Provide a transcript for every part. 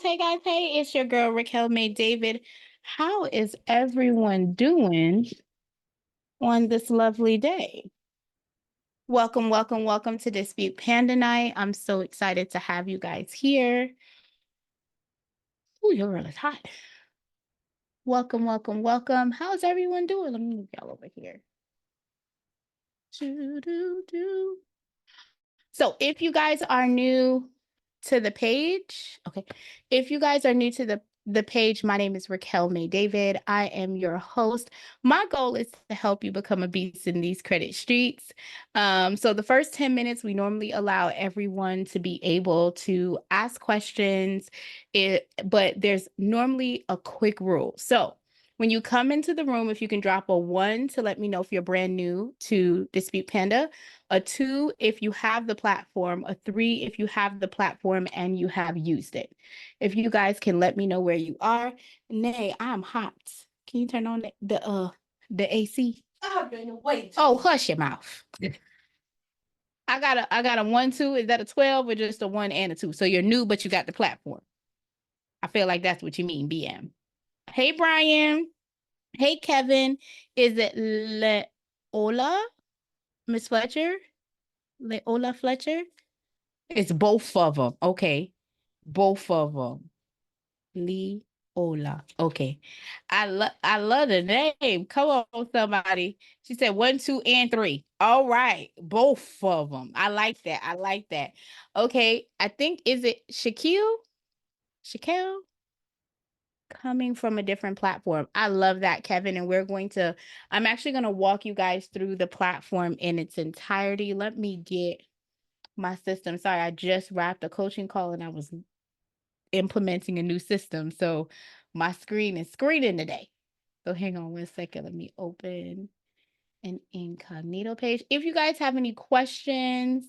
Hey, it's your girl Raquel May David. How is everyone doing on this lovely day? Welcome to Dispute Panda Night. I'm so excited to have you guys here. Oh, you're really hot. Welcome. How's everyone doing? Let me move y'all over here. So if you guys are new to the page, okay. If you guys are new to the page, my name is Raquel May David. I am your host. My goal is to help you become a beast in these credit streets. So the first 10 minutes, we normally allow everyone to be able to ask questions, but there's normally a quick rule. So when you come into the room, if you can drop a 1 to let me know if you're brand new to Dispute Panda, a 2 if you have the platform, a 3 if you have the platform and you have used it. If you guys can let me know where you are. Nay, I'm hot. Can you turn on the AC? I've been waiting. Oh, hush your mouth. I got a 1, 2. Is that a 12 or just a 1 and a 2? So you're new, but you got the platform. I feel like that's what you mean, BM. Hey, Brian. Hey, Kevin. Is it Leola? Miss Fletcher? Leola Fletcher? It's both of them. Okay. Both of them. Leola. Okay. I love the name. Come on, somebody. She said 1, 2, and 3. All right. Both of them. I like that. Okay. I think, is it Shaquille? Shaquille? Coming from a different platform. I love that, Kevin. And I'm actually going to walk you guys through the platform in its entirety. Let me get my system. Sorry, I just wrapped a coaching call and I was implementing a new system. So my screen is screening today. So hang on 1 second. Let me open an incognito page. If you guys have any questions,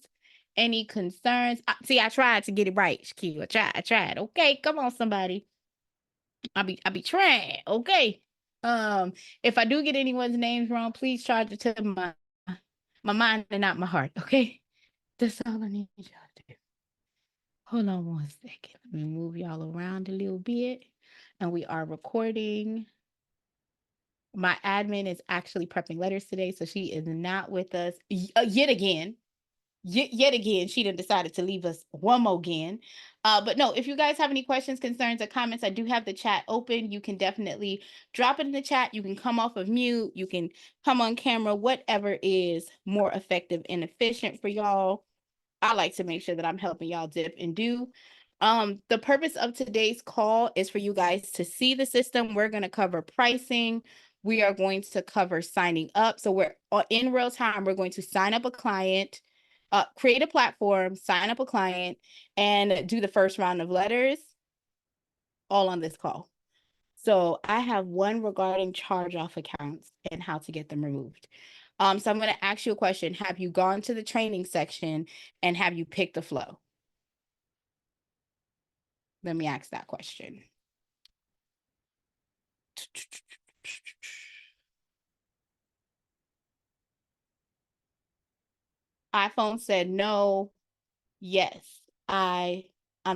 any concerns, see, I tried to get it right, Shaquille. I tried. Okay, come on, somebody. I be trying. Okay. If I do get anyone's names wrong, please charge it to my mind and not my heart. Okay. That's all I need y'all to do. Hold on 1 second. Let me move y'all around a little bit. And we are recording. My admin is actually prepping letters today, so she is not with us yet again. Yet again, she done decided to leave us one more again. But no, if you guys have any questions, concerns, or comments, I do have the chat open. You can definitely drop it in the chat. You can come off of mute. You can come on camera, whatever is more effective and efficient for y'all. I like to make sure that I'm helping y'all dip and do. The purpose of today's call is for you guys to see the system. We're going to cover pricing. We are going to cover signing up. So we're in real time. We're going to sign up a client, create a platform, sign up a client, and do the first round of letters all on this call. So I have one regarding charge-off accounts and how to get them removed. So I'm going to ask you a question. Have you gone to the training section and have you picked the flow? Let me ask that question. iPhone said no. Yes, I'm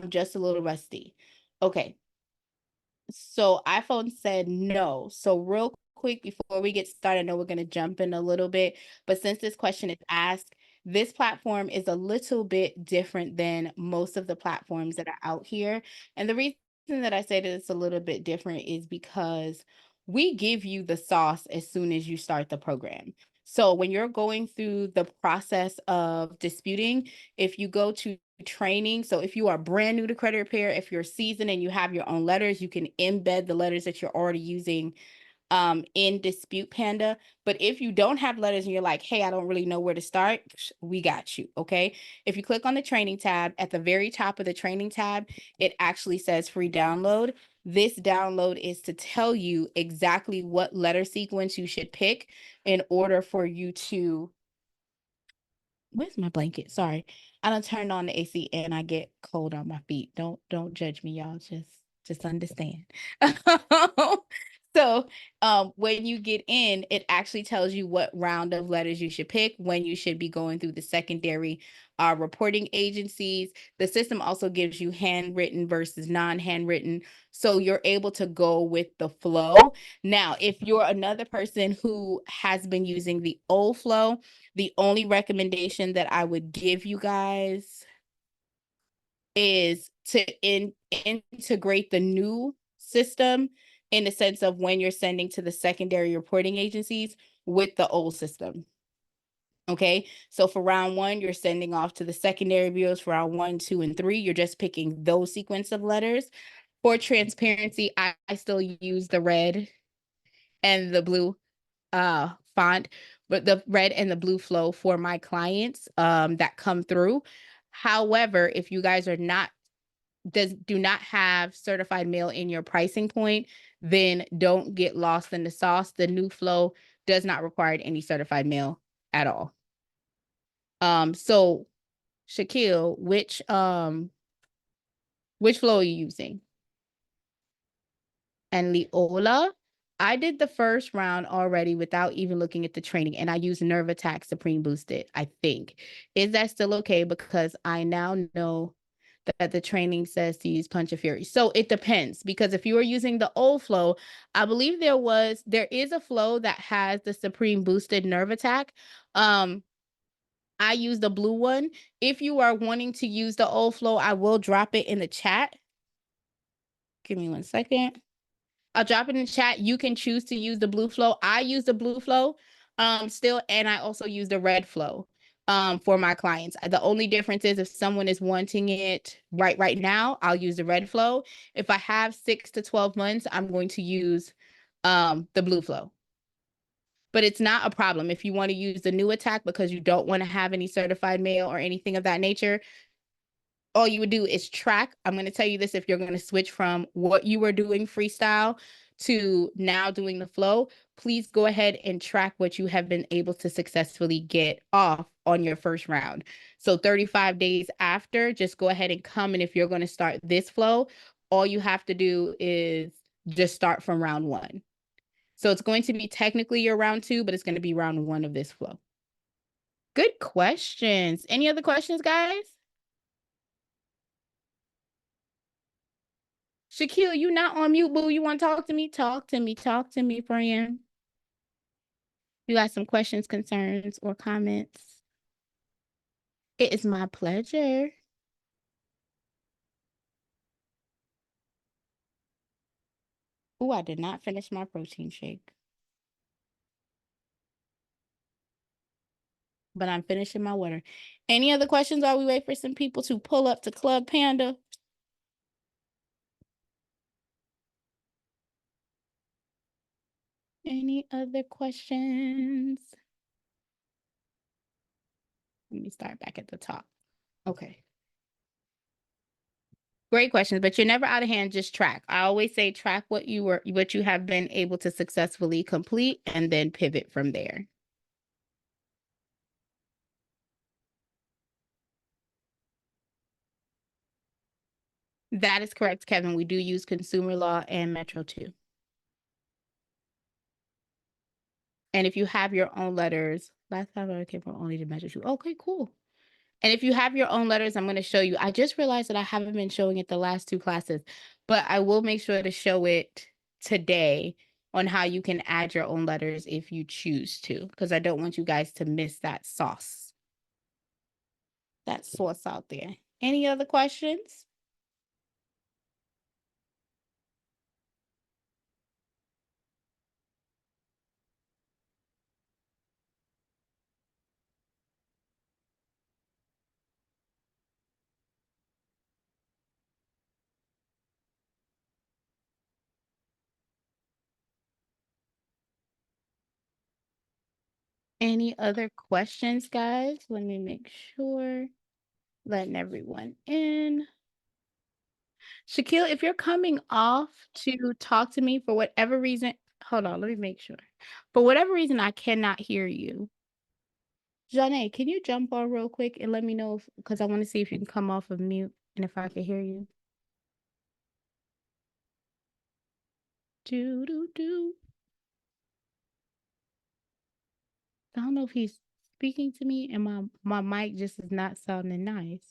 just a little rusty. Okay. So iPhone said no. So real quick before we get started, I know we're going to jump in a little bit, but since this question is asked, this platform is a little bit different than most of the platforms that are out here. And the reason that I say that it's a little bit different is because we give you the sauce as soon as you start the program. So when you're going through the process of disputing, if you go to training, so if you are brand new to credit repair, if you're seasoned and you have your own letters, you can embed the letters that you're already using in Dispute Panda. But if you don't have letters and you're like, hey, I don't really know where to start, we got you. Okay. If you click on the training tab, at the very top of the training tab, it actually says free download. This download is to tell you exactly what letter sequence you should pick in order for you to. Where's my blanket? Sorry. I don't turn on the AC and I get cold on my feet. Don't judge me, y'all. Just understand. So, when you get in, it actually tells you what round of letters you should pick, when you should be going through the secondary reporting agencies. The system also gives you handwritten versus non-handwritten, so you're able to go with the flow. Now, if you're another person who has been using the old flow, the only recommendation that I would give you guys is to integrate the new system in the sense of when you're sending to the secondary reporting agencies with the old system. Okay, so for round one, you're sending off to the secondary bureaus. For round one, two, and three, you're just picking those sequence of letters. For transparency, I still use the red and the blue font, but the red and the blue flow for my clients that come through. However, if you guys are not do not have certified mail in your pricing point, then don't get lost in the sauce. The new flow does not require any certified mail at all. So Shaquille, which flow are you using? And Leola, I did the first round already without even looking at the training, and I used Nerve Attack Supreme Boosted, I think. Is that still okay? Because I now know that the training says to use Punch of Fury. So it depends, because if you are using the old flow, I believe there is a flow that has the Supreme Boosted Nerve Attack. I use the blue one. If you are wanting to use the old flow, I will drop it in the chat. Give me 1 second. I'll drop it in the chat. You can choose to use the blue flow. I use the blue flow still, and I also use the red flow for my clients. The only difference is if someone is wanting it right now, I'll use the red flow. If I have 6 to 12 months, I'm going to use the blue flow. But it's not a problem if you want to use the new attack because you don't want to have any certified mail or anything of that nature. All you would do is track. I'm going to tell you this: if you're going to switch from what you were doing freestyle to now doing the flow, please go ahead and track what you have been able to successfully get off on your first round. So 35 days after, just go ahead and come. And if you're going to start this flow, all you have to do is just start from round one. So it's going to be technically your round two, but it's going to be round one of this flow. Good questions. Any other questions, guys? Shaquille, you not on mute, boo. You want to talk to me? Talk to me, friend. You got some questions, concerns, or comments? It is my pleasure. Oh, I did not finish my protein shake, but I'm finishing my water. Any other questions while we wait for some people to pull up to Club Panda? Any other questions? Let me start back at the top. Okay. Great questions, but you're never out of hand. Just track. I always say track what you have been able to successfully complete, and then pivot from there. That is correct, Kevin. We do use consumer law and Metro 2. And if you have your own letters, last time I came from only to Metro 2. Okay, cool. And if you have your own letters, I'm going to show you. I just realized that I haven't been showing it the last two classes, but I will make sure to show it today on how you can add your own letters if you choose to, because I don't want you guys to miss that sauce. That sauce out there. Any other questions? Any other questions, guys? Let me make sure. Letting everyone in. Shaquille, if you're coming off to talk to me for whatever reason, hold on, let me make sure. For whatever reason, I cannot hear you. Janae, can you jump on real quick and let me know if, because I want to see if you can come off of mute and if I can hear you. Do do do. I don't know if he's speaking to me and my mic just is not sounding nice.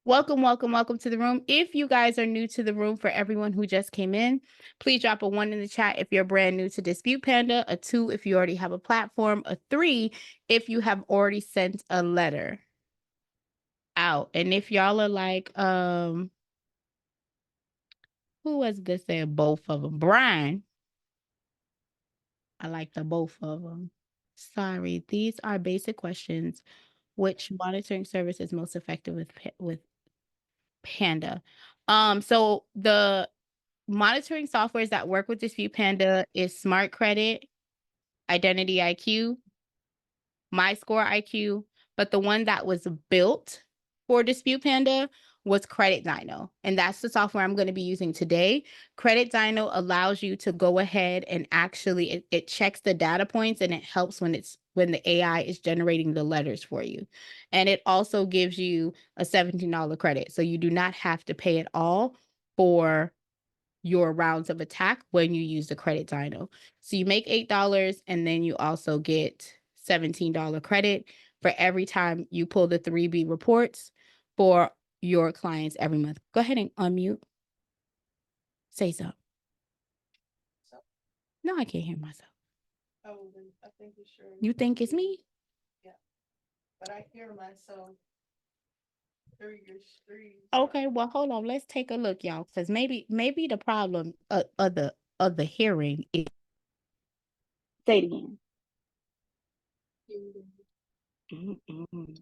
Welcome, welcome, welcome to the room. If you guys are new to the room, for everyone who just came in, please drop a 1 in the chat if you're brand new to Dispute Panda, a 2 if you already have a platform, a 3 if you have already sent a letter out. And if y'all are like, who was this saying both of them? Brian. I like the both of them. Sorry, these are basic questions. Which monitoring service is most effective with Panda? So the monitoring softwares that work with Dispute Panda is Smart Credit, Identity IQ, My Score IQ, but the one that was built for Dispute Panda was Credit Dyno, and that's the software I'm going to be using today. Credit Dyno allows you to go ahead and actually it checks the data points, and it helps when the AI is generating the letters for you. And it also gives you a $17 credit, so you do not have to pay it all for your rounds of attack when you use the Credit Dyno. So you make $8, and then you also get $17 credit for every time you pull the 3B reports for your clients every month. Go ahead and unmute. Say something. No, I can't hear myself. Oh, I think it's sure. You think it's me? Yeah, but I hear myself through your screen. Okay, well, hold on. Let's take a look, y'all, because maybe the problem of the hearing is. Say it again. Mm-mm.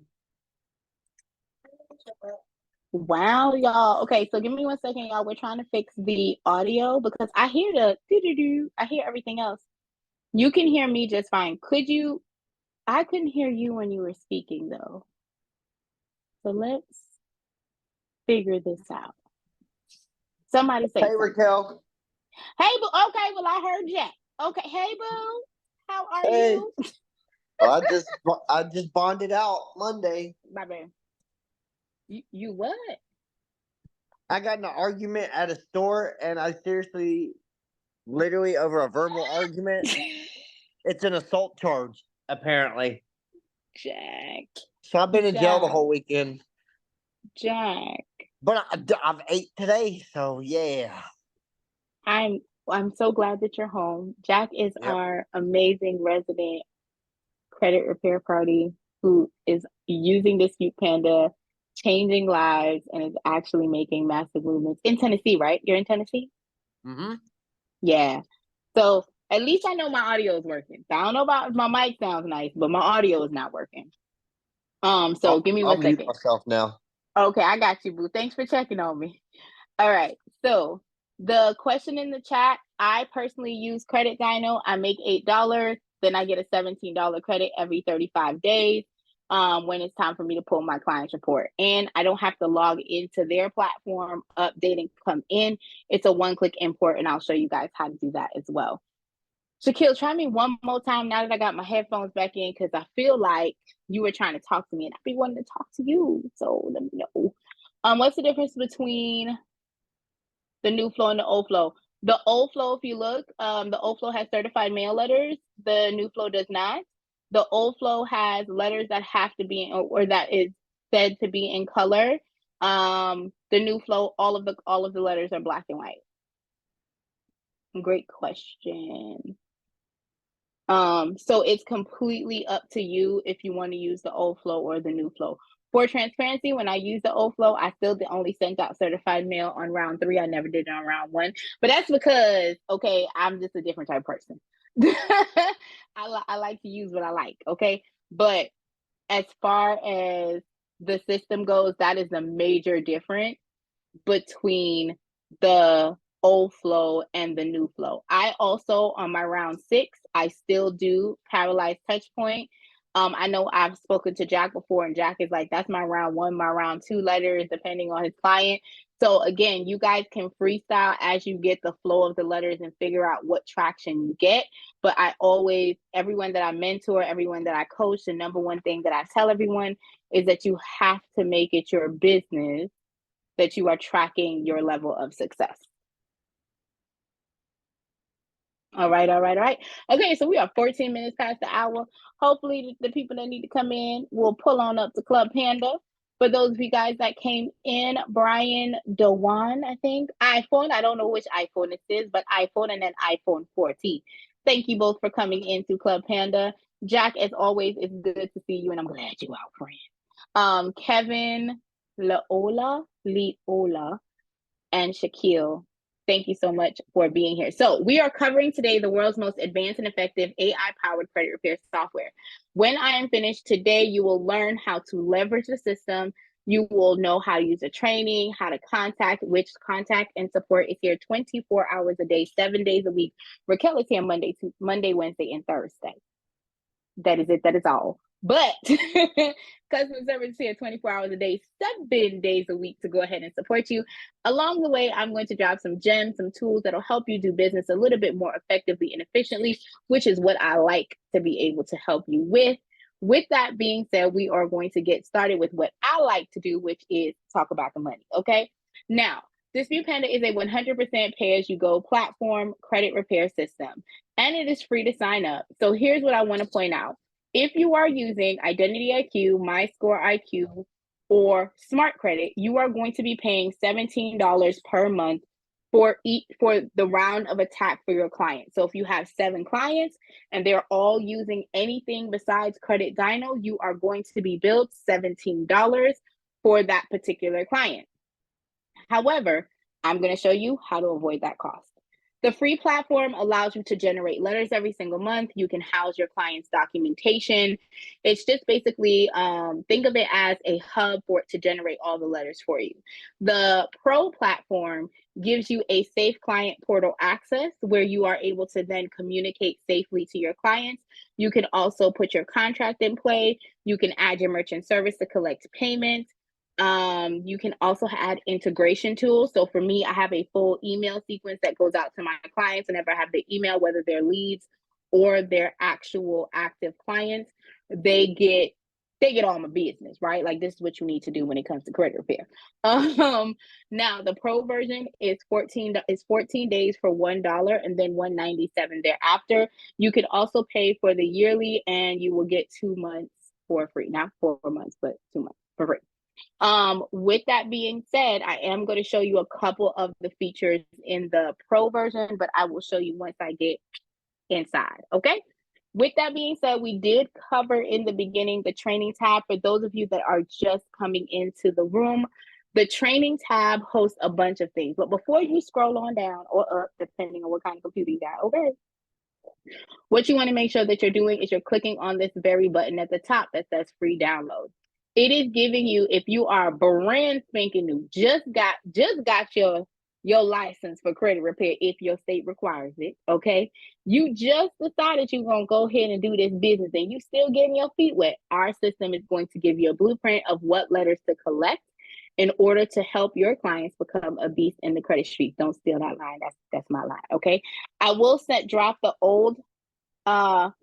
Wow, y'all. Okay, so give me 1 second, y'all. We're trying to fix the audio because I hear the do-do-do. I hear everything else. You can hear me just fine. I couldn't hear you when you were speaking though. So let's figure this out. Somebody say Hey, something. Raquel. Hey, boo. Okay, well, I heard Jack. Okay, hey, boo. How are you? Well, I just bonded out Monday. My bad. You what? I got in an argument at a store, and I seriously, literally over a verbal argument. It's an assault charge, apparently. Jack. So I've been in jail the Jack. whole weekend. Jack. But I've ate today, so yeah. I'm so glad that you're home. Jack is Yep. our amazing resident credit repair party who is using Dispute Panda, changing lives, and is actually making massive movements in Tennessee, right? You're in Tennessee? Mm-hmm. Yeah. So at least I know my audio is working. I don't know about if my mic sounds nice, but my audio is not working. So give me I'll 1 mute second. myself now. Okay, I got you, boo. Thanks for checking on me. All right. So the question in the chat, I personally use Credit Dyno. I make $8. Then I get a $17 credit every 35 days when it's time for me to pull my client's report. And I don't have to log into their platform, update and come in. It's a one-click import, and I'll show you guys how to do that as well. Shaquille, try me one more time now that I got my headphones back in, because I feel like you were trying to talk to me and I'd be wanting to talk to you. So let me know. What's the difference between the new flow and the old flow? The old flow, if you look, the old flow has certified mail letters. The new flow does not. The old flow has letters that have to be in, or that is said to be in color. The new flow, all of the letters are black and white. Great question. So it's completely up to you if you want to use the old flow or the new flow. For transparency, when I use the old flow, I still only sent out certified mail on round 3. I never did it on round 1, but that's because, okay, I'm just a different type of person. I like to use what I like, okay? But as far as the system goes, that is a major difference between the old flow and the new flow. I also, on my round 6, I still do paralyzed touch point. I know I've spoken to Jack before, and Jack is like, that's my round 1, my round 2 letters, depending on his client. So again, you guys can freestyle as you get the flow of the letters and figure out what traction you get. But I always, everyone that I mentor, everyone that I coach, the number one thing that I tell everyone is that you have to make it your business that you are tracking your level of success. All right, all right, all right. Okay, so we are 14 minutes past the hour. Hopefully, the people that need to come in will pull on up to Club Panda. For those of you guys that came in, Brian Dewan, I think, iPhone. I don't know which iPhone this is, but iPhone and then iPhone 14. Thank you both for coming into Club Panda. Jack, as always, it's good to see you, and I'm glad you out, friend. Kevin Leola, and Shaquille. Thank you so much for being here. So we are covering today the world's most advanced and effective AI-powered credit repair software. When I am finished today, you will learn how to leverage the system. You will know how to use the training, how to contact, which contact and support is here 24 hours a day, 7 days a week. Raquel is here Monday, Wednesday, and Thursday. That is it. That is all. But customer service is here 24 hours a day, 7 days a week to go ahead and support you. Along the way, I'm going to drop some gems, some tools that'll help you do business a little bit more effectively and efficiently, which is what I like to be able to help you with. With that being said, we are going to get started with what I like to do, which is talk about the money. Okay. Now, Dispute Panda is a 100% pay-as-you-go platform credit repair system, and it is free to sign up. So here's what I want to point out. If you are using Identity IQ, MyScore IQ, or Smart Credit, you are going to be paying $17 per month for the round of attack for your client. So if you have 7 clients and they're all using anything besides Credit Dino, you are going to be billed $17 for that particular client. However, I'm going to show you how to avoid that cost. The free platform allows you to generate letters every single month. You can house your client's documentation. It's just basically, think of it as a hub for it to generate all the letters for you. The pro platform gives you a safe client portal access where you are able to then communicate safely to your clients. You can also put your contract in play. You can add your merchant service to collect payments. You can also add integration tools. So for me, I have a full email sequence that goes out to my clients whenever I have the email, whether they're leads or they're actual active clients, they get all my business, right? Like this is what you need to do when it comes to credit repair. Now the pro version is 14 days for $1 and then $197 thereafter. You can also pay for the yearly and you will get 2 months for free. Not 4 months, but 2 months for free. With that being said, I am going to show you a couple of the features in the pro version, but I will show you once I get inside. Okay. With that being said, we did cover in the beginning the training tab. For those of you that are just coming into the room, the training tab hosts a bunch of things. But before you scroll on down or up, depending on what kind of computer you got, okay, what you want to make sure that you're doing is you're clicking on this very button at the top that says free download. It is giving you, if you are brand spanking new, just got your license for credit repair if your state requires it, okay? You just decided you're going to go ahead and do this business and you still getting your feet wet. Our system is going to give you a blueprint of what letters to collect in order to help your clients become a beast in the credit street. Don't steal that line. That's my line, okay? I will drop the old flow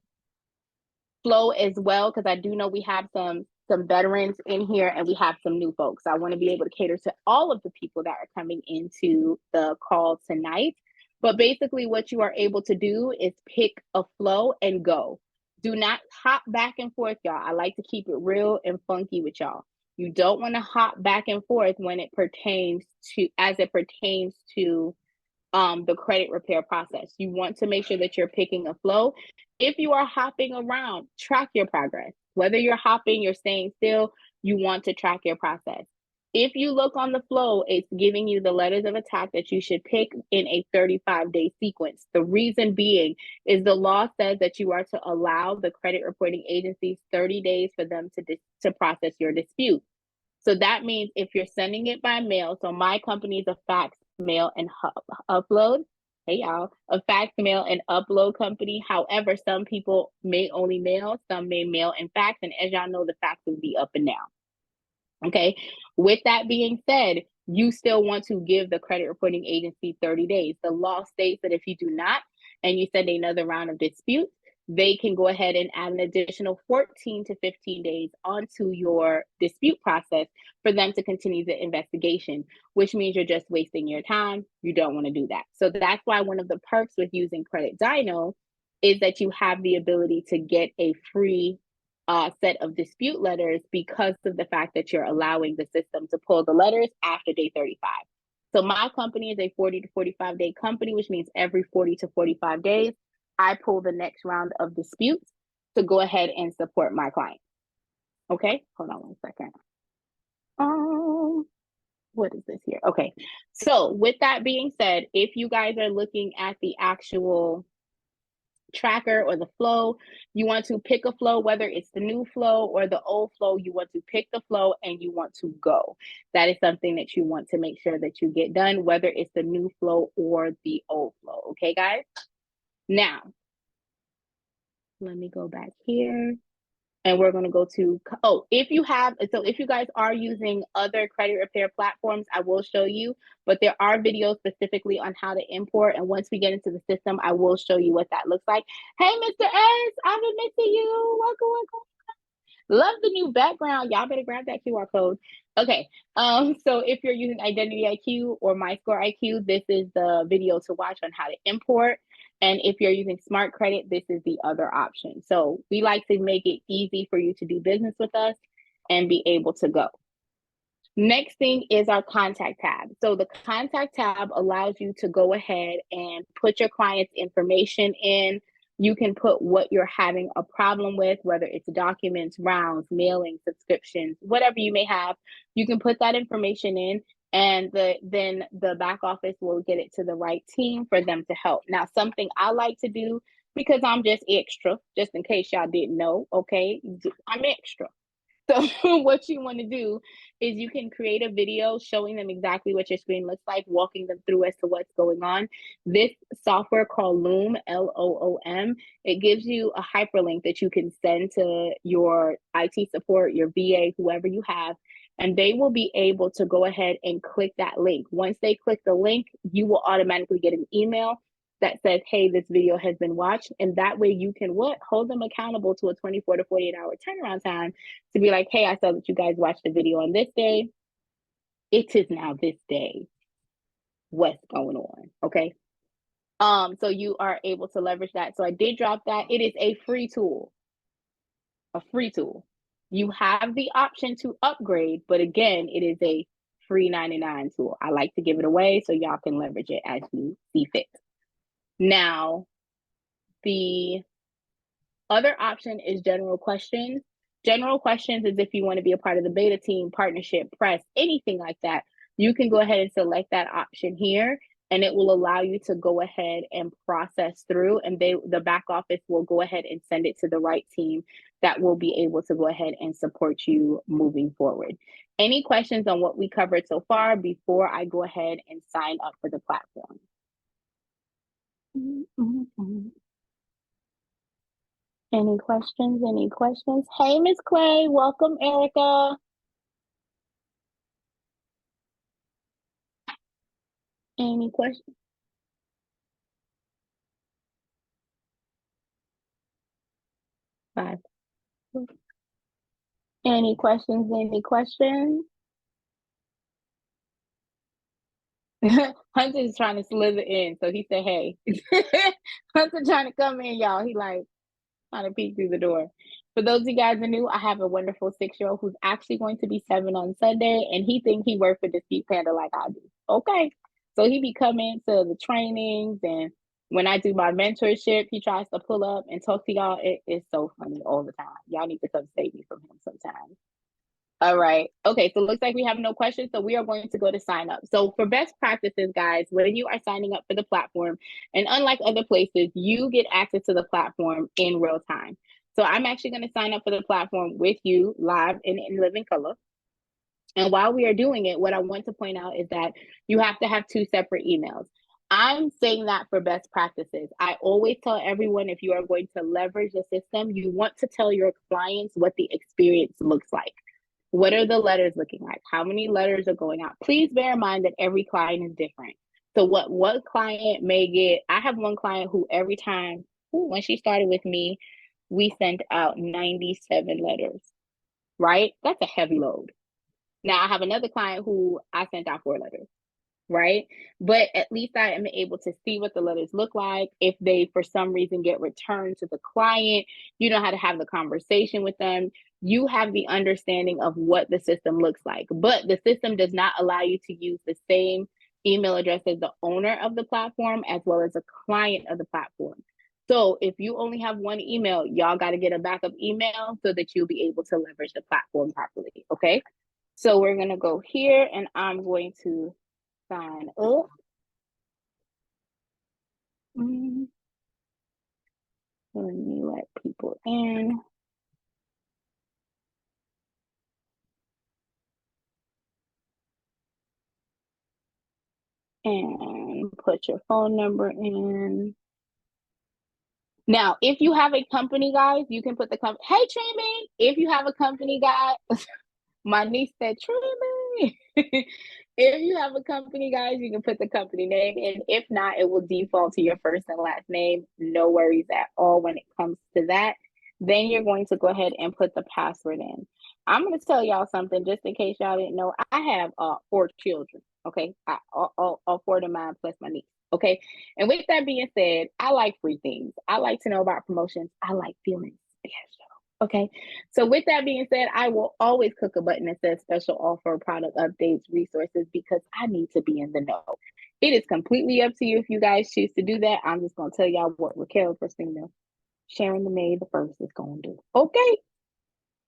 as well, because I do know we have some veterans in here and we have some new folks. I want to be able to cater to all of the people that are coming into the call tonight. But basically what you are able to do is pick a flow and go. Do not hop back and forth, y'all. I like to keep it real and funky with y'all. You don't want to hop back and forth when it pertains to the credit repair process. You want to make sure that you're picking a flow. If you are hopping around, track your progress. Whether you're hopping, you're staying still, you want to track your process. If you look on the flow, it's giving you the letters of attack that you should pick in a 35-day sequence. The reason being is the law says that you are to allow the credit reporting agencies 30 days for them to process your dispute. So that means if you're sending it by mail, so my company is a fax, mail, and upload. Hey, y'all, a fax, mail, and upload company. However, some people may only mail, some may mail and fax. And as y'all know, the fax will be up and down. Okay. With that being said, you still want to give the credit reporting agency 30 days. The law states that if you do not, and you send another round of disputes, they can go ahead and add an additional 14 to 15 days onto your dispute process for them to continue the investigation, which means you're just wasting your time. You don't want to do that. So that's why one of the perks with using Credit Dyno is that you have the ability to get a free set of dispute letters because of the fact that you're allowing the system to pull the letters after day 35. So my company is a 40 to 45 day company, which means every 40 to 45 days, I pull the next round of disputes to go ahead and support my client. Okay, hold on 1 second. What is this here? Okay, so with that being said, if you guys are looking at the actual tracker or the flow, you want to pick a flow, whether it's the new flow or the old flow, you want to pick the flow and you want to go. That is something that you want to make sure that you get done, whether it's the new flow or the old flow. Okay, guys? Now, let me go back here. And we're going to go to, if you guys are using other credit repair platforms, I will show you, but there are videos specifically on how to import. And once we get into the system, I will show you what that looks like. Hey, Mr. S, I've been missing you. Welcome. Love the new background. Y'all better grab that QR code. Okay. So if you're using Identity IQ or MyScore IQ, this is the video to watch on how to import. And if you're using Smart Credit, this is the other option. So we like to make it easy for you to do business with us and be able to go. Next thing is our contact tab. So the contact tab allows you to go ahead and put your client's information in. You can put what you're having a problem with, whether it's documents, rounds, mailing, subscriptions, whatever you may have. You can put that information in, and then the back office will get it to the right team for them to help. Now, something I like to do, because I'm just extra, just in case y'all didn't know, okay, I'm extra. So what you want to do is you can create a video showing them exactly what your screen looks like, walking them through as to what's going on. This software called Loom, Loom, it gives you a hyperlink that you can send to your IT support, your VA, whoever you have, and they will be able to go ahead and click that link. Once they click the link, you will automatically get an email that says, hey, this video has been watched. And that way you can hold them accountable to a 24 to 48 hour turnaround time to be like, hey, I saw that you guys watched the video on this day. It is now this day. What's going on? Okay. So you are able to leverage that. So I did drop that. It is a free tool. A free tool. You have the option to upgrade, but again, it is a free 99 tool. I like to give it away so y'all can leverage it as you see fit. Now, the other option is general questions. General questions is if you want to be a part of the beta team, partnership, press, anything like that. You can go ahead and select that option here, and it will allow you to go ahead and process through, and the back office will go ahead and send it to the right team that will be able to go ahead and support you moving forward. Any questions on what we covered so far before I go ahead and sign up for the platform? Any questions? Any questions? Hey, Miss Clay. Welcome, Erica. Any questions? Five. Any questions? Any questions? Hunter is trying to slither in, so he said, hey. Hunter trying to come in, y'all. He like trying to peek through the door. For those of you guys who are new, I have a wonderful 6-year-old who's actually going to be 7 on Sunday, and he thinks he worked for Dispute Panda like I do. Okay. So he be coming to the trainings, and when I do my mentorship, he tries to pull up and talk to y'all. It is so funny all the time. Y'all need to come save me from him sometimes. All right. Okay. So it looks like we have no questions. So we are going to go to sign up. So for best practices, guys, when you are signing up for the platform, and unlike other places, you get access to the platform in real time. So I'm actually going to sign up for the platform with you live in living color. And while we are doing it, what I want to point out is that you have to have 2 separate emails. I'm saying that for best practices. I always tell everyone, if you are going to leverage the system, you want to tell your clients what the experience looks like. What are the letters looking like? How many letters are going out? Please bear in mind that every client is different. So what client may get, I have one client who every time, when she started with me, we sent out 97 letters, right? That's a heavy load. Now I have another client who I sent out 4 letters, right? But at least I am able to see what the letters look like. If they, for some reason, get returned to the client, you know how to have the conversation with them. You have the understanding of what the system looks like. But the system does not allow you to use the same email address as the owner of the platform as well as a client of the platform. So if you only have one email, y'all got to get a backup email so that you'll be able to leverage the platform properly. Okay. So we're going to go here and I'm going to sign up. Let me let people in. And put your phone number in. Now, if you have a company, guys, you can put the company. Hey, Tremaine, if you have a company, guys, my niece said, Tremaine. If you have a company, guys, you can put the company name in. If not, it will default to your first and last name. No worries at all when it comes to that. Then you're going to go ahead and put the password in. I'm going to tell y'all something just in case y'all didn't know. I have 4 children, okay? All 4 of mine plus my niece, okay? And with that being said, I like free things. I like to know about promotions. I like feelings. Okay, so with that being said, I will always click a button that says special offer, product updates, resources, because I need to be in the know. It is completely up to you if you guys choose to do that. I'm just going to tell y'all what Raquel Christina, Sharon the Maid the First is going to do. Okay,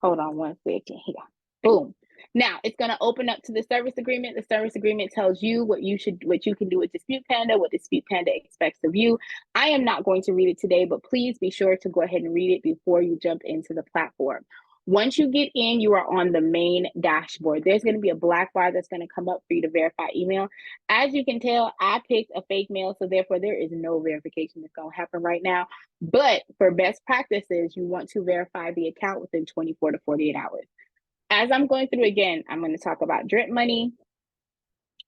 hold on one second here. Boom. Now it's going to open up to the service agreement. The service agreement tells you what you can do with Dispute Panda, what Dispute Panda expects of you. I am not going to read it today, but please be sure to go ahead and read it before you jump into the platform. Once you get in, you are on the main dashboard. There's going to be a black bar that's going to come up for you to verify email. As you can tell, I picked a fake mail, so therefore there is no verification that's going to happen right now. But for best practices, you want to verify the account within 24 to 48 hours. As I'm going through again, I'm going to talk about drip money.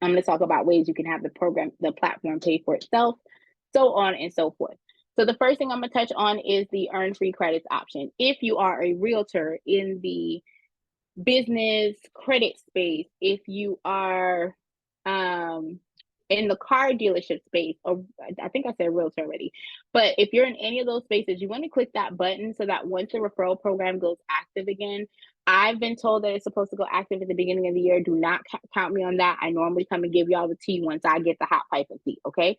I'm going to talk about ways you can have the platform pay for itself, so on and so forth. So the first thing I'm going to touch on is the earn free credits option. If you are a realtor in the business credit space, if you are in the car dealership space, or I think I said realtor already, but if you're in any of those spaces, you want to click that button so that once the referral program goes active again, I've been told that it's supposed to go active at the beginning of the year. Do not count me on that. I normally come and give y'all the tea once I get the hot pipe and tea, okay?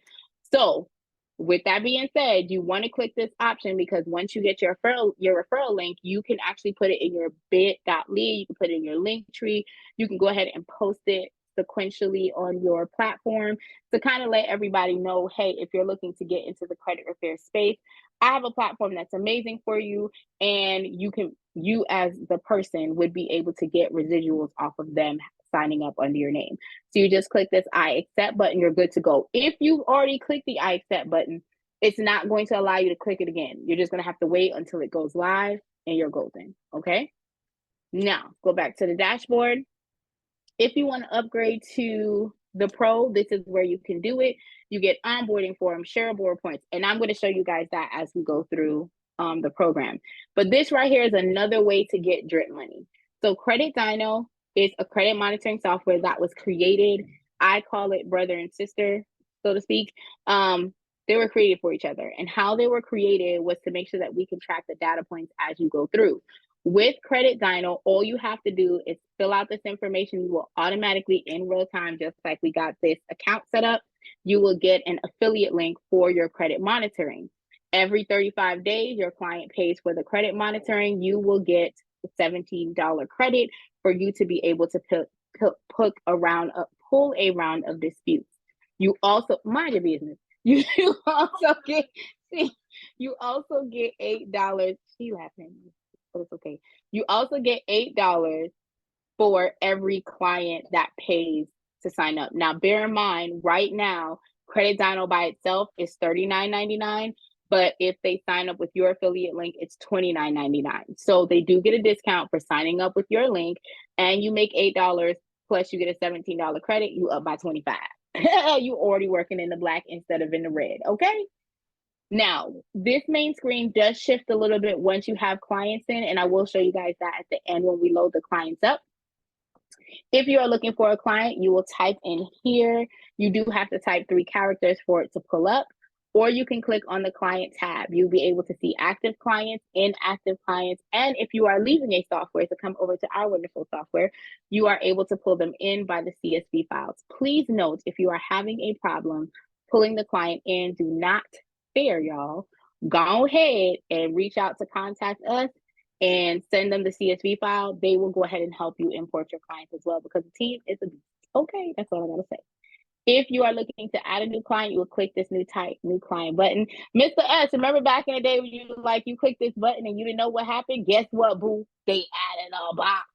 So with that being said, you want to click this option because once you get your referral link, you can actually put it in your bit.ly, you can put it in your link tree, you can go ahead and post it sequentially on your platform to kind of let everybody know, hey, if you're looking to get into the credit repair space, I have a platform that's amazing for you, and you as the person would be able to get residuals off of them signing up under your name. So you just click this I accept button, you're good to go. If you've already clicked the I accept button, it's not going to allow you to click it again. You're just going to have to wait until it goes live and you're golden, okay? Now, go back to the dashboard. If you want to upgrade to the pro, this is where you can do it. You get onboarding forms, shareable points, and I'm going to show you guys that as we go through the program. But this right here is another way to get drip money. So Credit Dyno is a credit monitoring software that was created. I call it brother and sister, so to speak. They were created for each other, and how they were created was to make sure that we can track the data points as you go through. With Credit Dyno, all you have to do is fill out this information. You will automatically, in real time, just like we got this account set up, you will get an affiliate link for your credit monitoring. Every 35 days, your client pays for the credit monitoring. You will get $17 credit for you to be able to pull a round of disputes. You also, mind your business. You also get $8. She laughing, but it's okay. You also get $8 for every client that pays to sign up. Now, bear in mind, right now, Credit Dyno by itself is $39.99, but if they sign up with your affiliate link, it's $29.99. So they do get a discount for signing up with your link, and you make $8 plus you get a $17 credit. You up by 25. You already working in the black instead of in the red. Okay. Now, this main screen does shift a little bit once you have clients in, and I will show you guys that at the end when we load the clients up. If you are looking for a client, you will type in here. You do have to type 3 characters for it to pull up, or you can click on the client tab. You'll be able to see active clients, inactive clients, and if you are leaving a software to come over to our wonderful software, you are able to pull them in by the CSV files. Please note, if you are having a problem pulling the client in, do not fear, y'all. Go ahead and reach out to contact us and send them the CSV file. They will go ahead and help you import your clients as well, because the team is okay. That's all I gotta say. If you are looking to add a new client, you will click this new client button. Mr. S, remember back in the day when you click this button and you didn't know what happened? Guess what, boo? They added a box.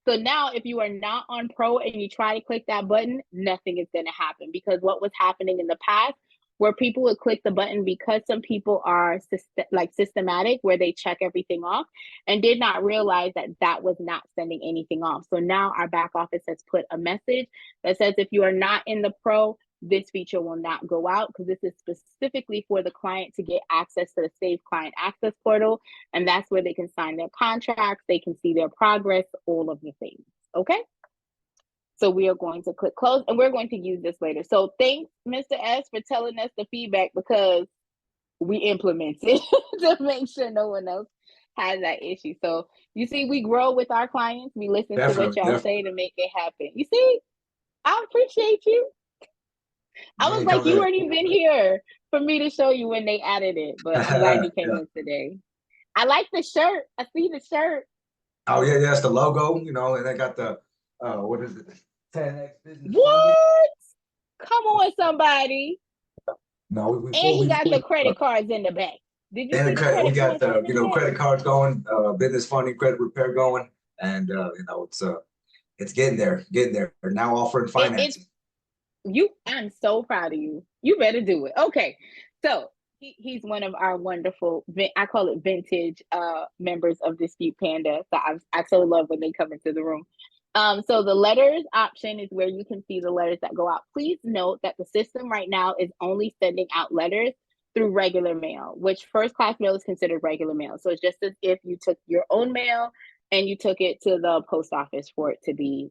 So now if you are not on Pro and you try to click that button, nothing is going to happen, because what was happening in the past where people would click the button, because some people are systematic, where they check everything off and did not realize that that was not sending anything off. So now our back office has put a message that says if you are not in the Pro, this feature will not go out, because this is specifically for the client to get access to the Save Client Access portal. And that's where they can sign their contracts, they can see their progress, all of the things. Okay. So we are going to click close, and we're going to use this later. So thanks, Mr. S, for telling us the feedback, because we implemented to make sure no one else has that issue. So you see, we grow with our clients. We listen to what y'all say to make it happen. You see, I appreciate you. I was like, you weren't even here for me to show you when they added it, but I'm glad you came in today. I like the shirt. I see the shirt. Oh yeah, it's the logo, and they got the what is it? 10x business. What? Come on, somebody. No, and he got the credit cards in the back. Did you see the credit we got cards the credit cards going, business funding, credit repair going, and it's getting there. They're now offering financing. I'm so proud of you. You better do it. Okay, so he's one of our wonderful, I call it vintage members of Dispute Panda. So I so love when they come into the room. So the letters option is where you can see the letters that go out. Please note that the system right now is only sending out letters through regular mail, which first class mail is considered regular mail. So it's just as if you took your own mail and you took it to the post office for it to be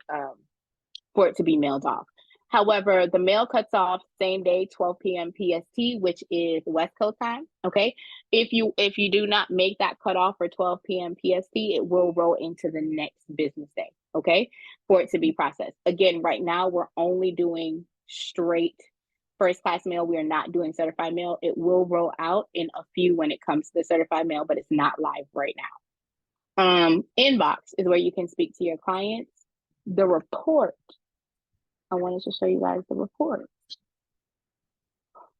mailed off. However, the mail cuts off same day, 12 p.m. PST, which is West Coast time. Okay. If you do not make that cutoff for 12 p.m. PST, it will roll into the next business day. Okay. For it to be processed. Again, right now we're only doing straight first class mail. We are not doing certified mail. It will roll out in a few when it comes to the certified mail, but it's not live right now. Inbox is where you can speak to your clients. The report. I wanted to show you guys the report.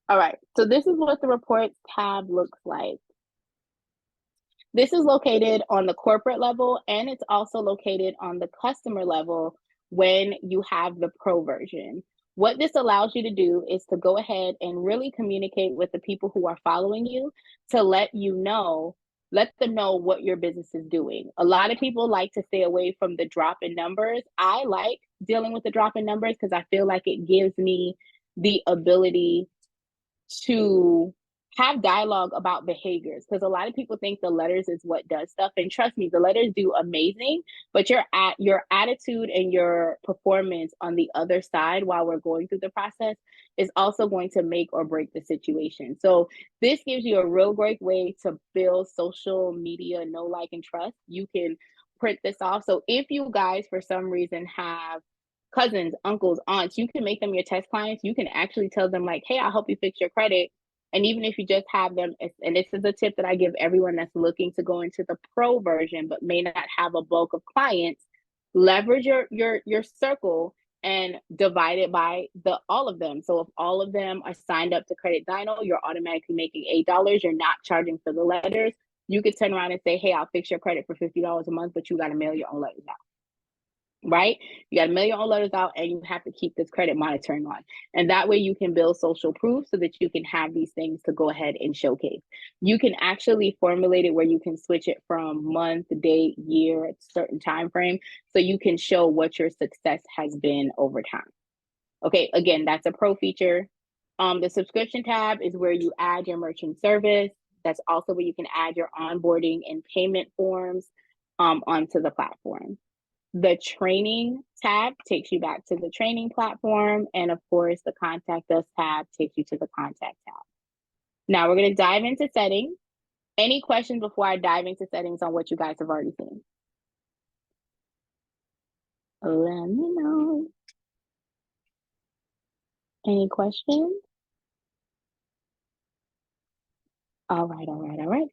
All right, so this is what the reports tab looks like. This is located on the corporate level, and it's also located on the customer level when you have the Pro version. What this allows you to do is to go ahead and really communicate with the people who are following you to let them know what your business is doing. A lot of people like to stay away from the drop in numbers. I like dealing with the drop in numbers because I feel like it gives me the ability to have dialogue about behaviors, because a lot of people think the letters is what does stuff, and trust me, the letters do amazing, but your attitude and your performance on the other side while we're going through the process is also going to make or break the situation. So this gives you a real great way to build social media know, like, and trust. You can print this off. So if you guys for some reason have cousins, uncles, aunts, you can make them your test clients. You can actually tell them like, hey, I'll help you fix your credit. And even if you just have them, and this is a tip that I give everyone that's looking to go into the Pro version but may not have a bulk of clients, leverage your circle and divide it by all of them. So if all of them are signed up to Credit Dino, you're automatically making $8. You're not charging for the letters. You could turn around and say, hey, I'll fix your credit for $50 a month, but you got to mail your own letters out. Right? You got to mail your own letters out, and you have to keep this credit monitoring on. And that way you can build social proof so that you can have these things to go ahead and showcase. You can actually formulate it where you can switch it from month, date, year, certain time frame, so you can show what your success has been over time. Okay, again, that's a Pro feature. The subscription tab is where you add your merchant service. That's also where you can add your onboarding and payment forms onto the platform. The training tab takes you back to the training platform. And of course, the contact us tab takes you to the contact tab. Now we're going to dive into settings. Any questions before I dive into settings on what you guys have already seen? Let me know. Any questions? All right.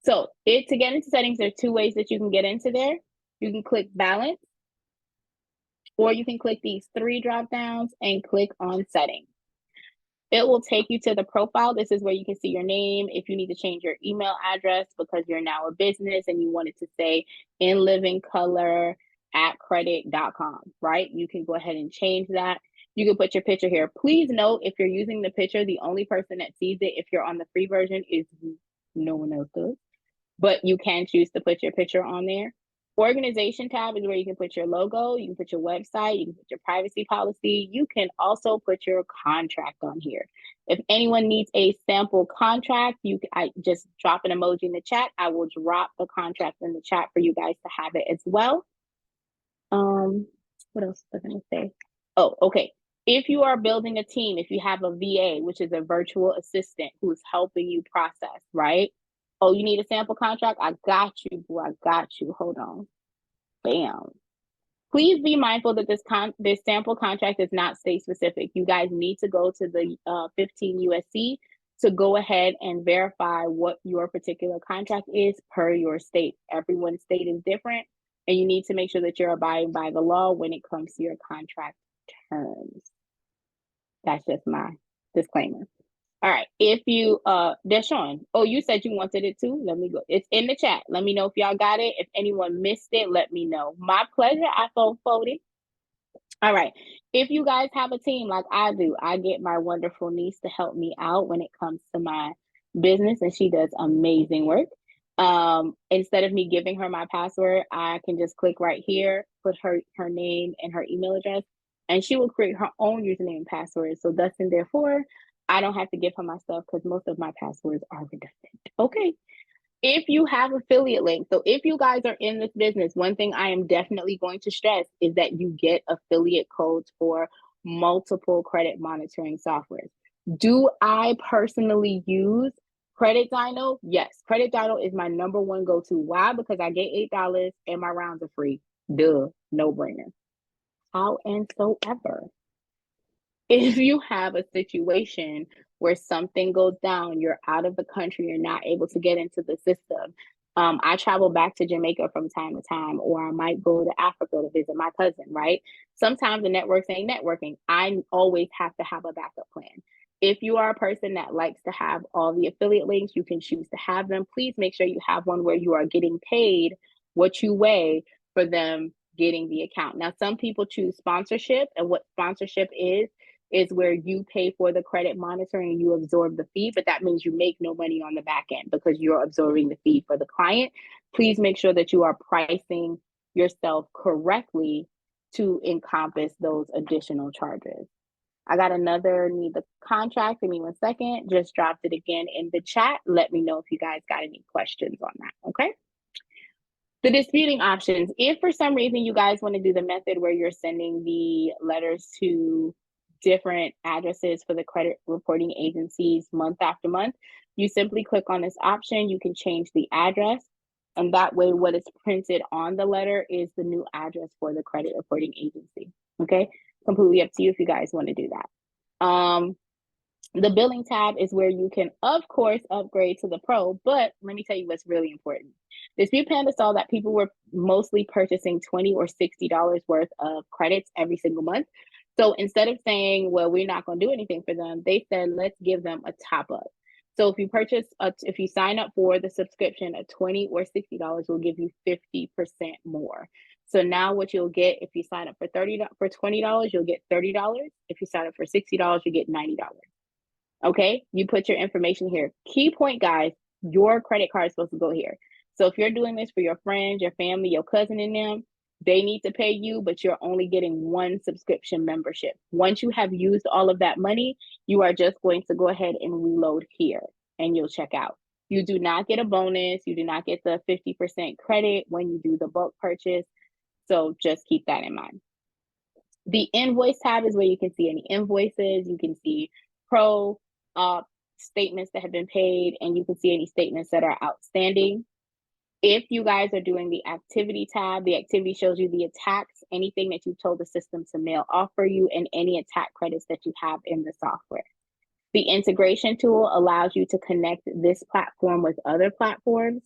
So to get into settings, there are two ways that you can get into there. You can click balance, or you can click these three drop downs and click on settings. It will take you to the profile. This is where you can see your name. If you need to change your email address because you're now a business and you want it to say in living color @credit.com, right? You can go ahead and change that. You can put your picture here. Please note, if you're using the picture, the only person that sees it, if you're on the free version, is you. No one else does. But you can choose to put your picture on there. Organization tab is where you can put your logo, you can put your website, you can put your privacy policy. You can also put your contract on here. If anyone needs a sample contract, I just drop an emoji in the chat. I will drop the contract in the chat for you guys to have it as well. What else was I gonna say? Oh, okay. If you are building a team, if you have a VA, which is a virtual assistant who's helping you process, right? Oh, you need a sample contract? I got you, boy. I got you. Hold on. Bam. Please be mindful that this sample contract is not state specific. You guys need to go to the 15 USC to go ahead and verify what your particular contract is per your state. Everyone's state is different, and you need to make sure that you're abiding by the law when it comes to your contract terms. That's just my disclaimer. All right, if you, Deshaun, oh, you said you wanted it too? Let me go. It's in the chat. Let me know if y'all got it. If anyone missed it, let me know. My pleasure, iPhone 40. All right, if you guys have a team like I do, I get my wonderful niece to help me out when it comes to my business, and she does amazing work. Instead of me giving her my password, I can just click right here, put her name and her email address, and she will create her own username and password. So thus and therefore, I don't have to give her my stuff because most of my passwords are redundant. Okay. If you have affiliate links, so if you guys are in this business, one thing I am definitely going to stress is that you get affiliate codes for multiple credit monitoring softwares. Do I personally use Credit Dino? Yes, Credit Dino is my number one go-to. Why? Because I get $8 and my rounds are free. Duh, no brainer. However, if you have a situation where something goes down, you're out of the country, you're not able to get into the system. I travel back to Jamaica from time to time, or I might go to Africa to visit my cousin, right? Sometimes the networks ain't networking. I always have to have a backup plan. If you are a person that likes to have all the affiliate links, you can choose to have them. Please make sure you have one where you are getting paid what you weigh for them getting the account. Now, some people choose sponsorship, and what sponsorship is where you pay for the credit monitoring and you absorb the fee, but that means you make no money on the back end because you're absorbing the fee for the client. Please make sure that you are pricing yourself correctly to encompass those additional charges. I got another need the contract. Give me 1 second. Just dropped it again in the chat. Let me know if you guys got any questions on that, okay? The disputing options. If for some reason you guys want to do the method where you're sending the letters to different addresses for the credit reporting agencies month after month, you simply click on this option. You can change the address, and that way what is printed on the letter is the new address for the credit reporting agency. Okay, completely up to you if you guys want to do that. The billing tab is where you can, of course, upgrade to the pro, but let me tell you what's really important. Dispute Panda saw that people were mostly purchasing $20 or $60 worth of credits every single month. So instead of saying, well, we're not going to do anything for them, they said, let's give them a top up. So if you if you sign up for the subscription at $20 or $60, we'll give you 50% more. So now what you'll get if you sign up for $20, you'll get $30. If you sign up for $60, you get $90. Okay, you put your information here. Key point, guys, your credit card is supposed to go here. So if you're doing this for your friends, your family, your cousin and them, They need to pay you, but you're only getting one subscription membership. Once you have used all of that money, you are just going to go ahead and reload here and you'll check out. You do not get a bonus. You do not get the 50% credit when you do the bulk purchase. So just keep that in mind. The invoice tab is where you can see any invoices. You can see pro statements that have been paid, and you can see any statements that are outstanding. If you guys are doing the activity tab, the activity shows you the attacks, anything that you've told the system to mail off for you, and any attack credits that you have in the software. The integration tool allows you to connect this platform with other platforms.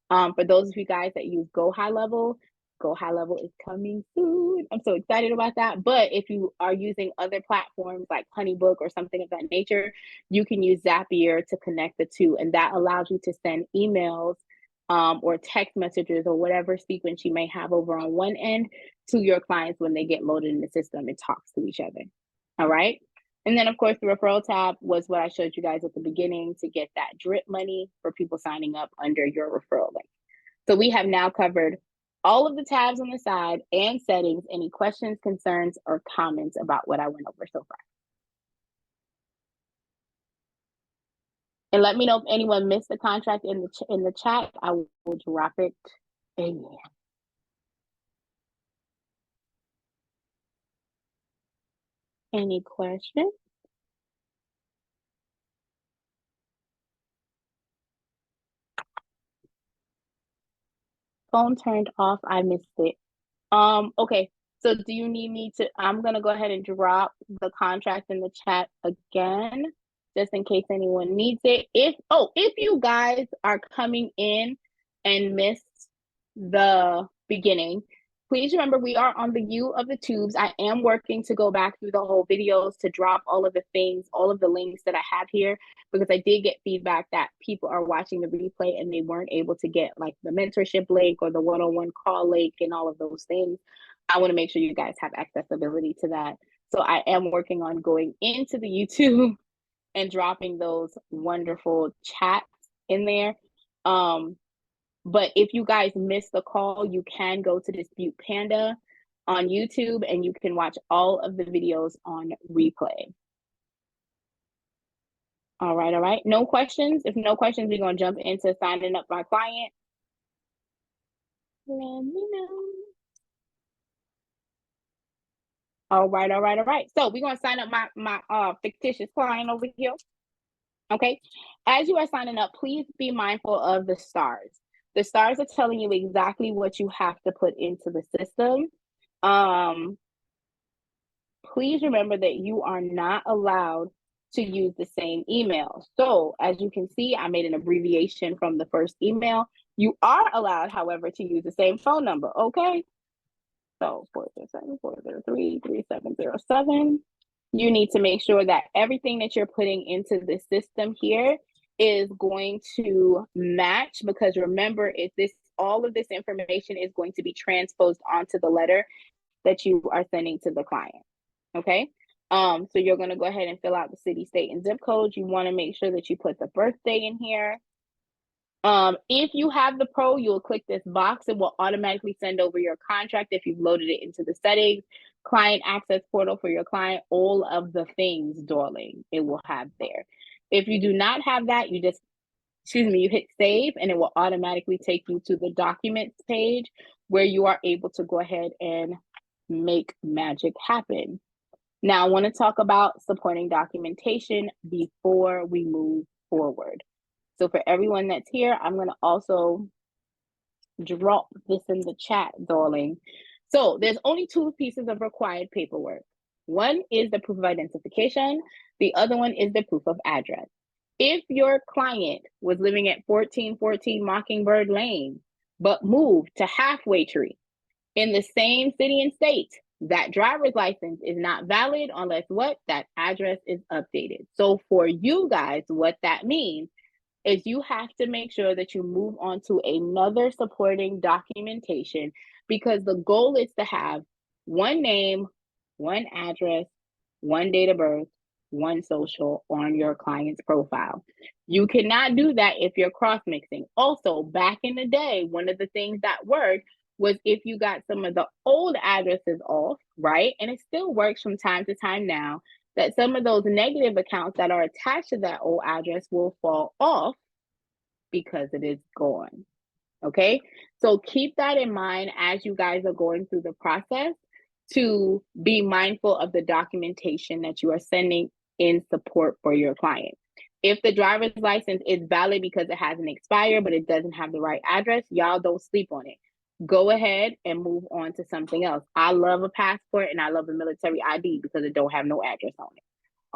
For those of you guys that use Go High Level is coming soon. I'm so excited about that. But if you are using other platforms like HoneyBook or something of that nature, you can use Zapier to connect the two. And that allows you to send emails or text messages or whatever sequence you may have over on one end to your clients when they get loaded in the system. It talks to each other. All right. And then, of course, the referral tab was what I showed you guys at the beginning to get that drip money for people signing up under your referral link. So we have now covered all of the tabs on the side and settings. Any questions, concerns, or comments about what I went over so far? And let me know if anyone missed the contract in the chat. I will drop it in there. Any questions? Phone turned off. I missed it. Okay. So do you need me to? I'm gonna go ahead and drop the contract in the chat again, just in case anyone needs it. If you guys are coming in and missed the beginning, please remember we are on the U of the tubes. I am working to go back through the whole videos to drop all of the things, all of the links that I have here, because I did get feedback that people are watching the replay and they weren't able to get like the mentorship link or the one-on-one call link and all of those things. I want to make sure you guys have accessibility to that. So I am working on going into the YouTube and dropping those wonderful chats in there. But if you guys missed the call, you can go to Dispute Panda on YouTube and you can watch all of the videos on replay. All right. No questions? If no questions, we're going to jump into signing up my client. Let me know. All right. So we're going to sign up my fictitious client over here. Okay. As you are signing up, please be mindful of the stars. The stars are telling you exactly what you have to put into the system. Please remember that you are not allowed to use the same email. So as you can see, I made an abbreviation from the first email. You are allowed, however, to use the same phone number. Okay. So 407-403-3707. You need to make sure that everything that you're putting into the system here is going to match, because remember, all of this information is going to be transposed onto the letter that you are sending to the client. Okay. So you're going to go ahead and fill out the city, state, and zip code. You want to make sure that you put the birthday in here. If you have the pro, you'll click this box. It will automatically send over your contract if you've loaded it into the settings, client access portal for your client, all of the things, darling, it will have there. If you do not have that, you hit save and it will automatically take you to the documents page where you are able to go ahead and make magic happen. Now, I want to talk about supporting documentation before we move forward. So for everyone that's here, I'm going to also drop this in the chat, darling. So there's only two pieces of required paperwork. One is the proof of identification. The other one is the proof of address. If your client was living at 1414 Mockingbird Lane, but moved to Halfway Tree in the same city and state, that driver's license is not valid unless that address is updated. So for you guys, what that means is you have to make sure that you move on to another supporting documentation, because the goal is to have one name, one address, one date of birth, one social on your client's profile. You cannot do that if you're cross-mixing. Also, back in the day, one of the things that worked was if you got some of the old addresses off, right? And it still works from time to time now, that some of those negative accounts that are attached to that old address will fall off because it is gone. Okay, so keep that in mind as you guys are going through the process, to be mindful of the documentation that you are sending in support for your client. If the driver's license is valid because it hasn't expired, but it doesn't have the right address, y'all don't sleep on it. Go ahead and move on to something else. I love a passport and I love a military ID because it don't have no address on it.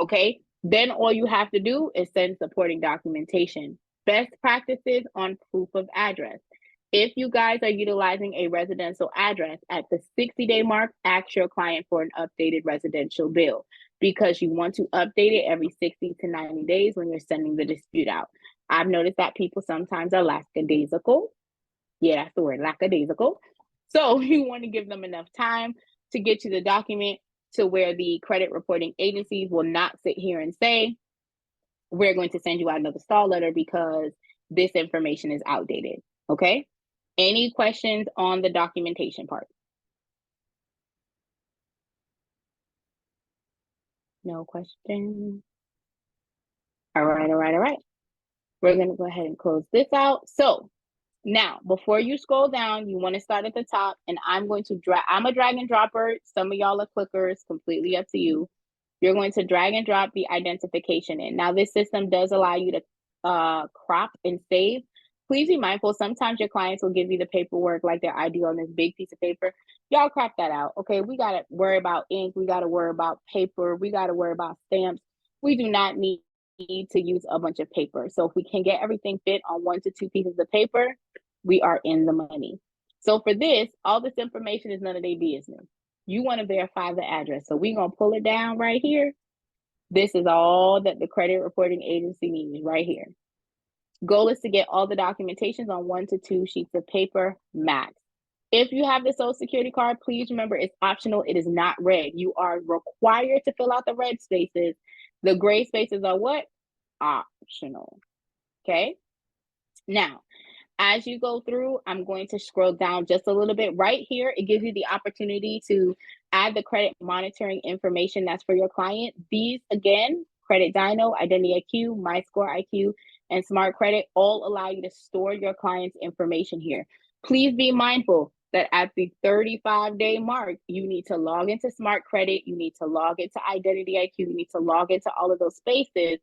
Okay, then all you have to do is send supporting documentation. Best practices on proof of address. If you guys are utilizing a residential address, at the 60-day mark, ask your client for an updated residential bill, because you want to update it every 60 to 90 days when you're sending the dispute out. I've noticed that people sometimes are lackadaisical. Yeah, that's the word, lackadaisical. So you want to give them enough time to get you the document to where the credit reporting agencies will not sit here and say, we're going to send you out another stall letter because this information is outdated. Okay? Any questions on the documentation part? No questions. All right. We're going to go ahead and close this out. So now, before you scroll down, you want to start at the top, and I'm going to drag. I'm a drag and dropper. Some of y'all are clickers, completely up to you. You're going to drag and drop the identification in. Now, this system does allow you to crop and save. Please be mindful. Sometimes your clients will give you the paperwork, like their ID on this big piece of paper. Y'all crop that out. Okay, we got to worry about ink. We got to worry about paper. We got to worry about stamps. We do not need to use a bunch of paper. So if we can get everything fit on 1 to 2 pieces of paper, we are in the money. So for this, all this information is none of their business. You want to verify the address. So we're going to pull it down right here. This is all that the credit reporting agency needs right here. Goal is to get all the documentations on 1 to 2 sheets of paper max. If you have the Social Security card, please remember it's optional. It is not red. You are required to fill out the red spaces. The gray spaces are what? Optional. Okay. Now, as you go through, I'm going to scroll down just a little bit. Right here, it gives you the opportunity to add the credit monitoring information that's for your client. These, again, Credit Dyno, Identity IQ, My Score IQ, and Smart Credit all allow you to store your client's information here. Please be mindful that at the 35-day mark, you need to log into Smart Credit, you need to log into Identity IQ, you need to log into all of those spaces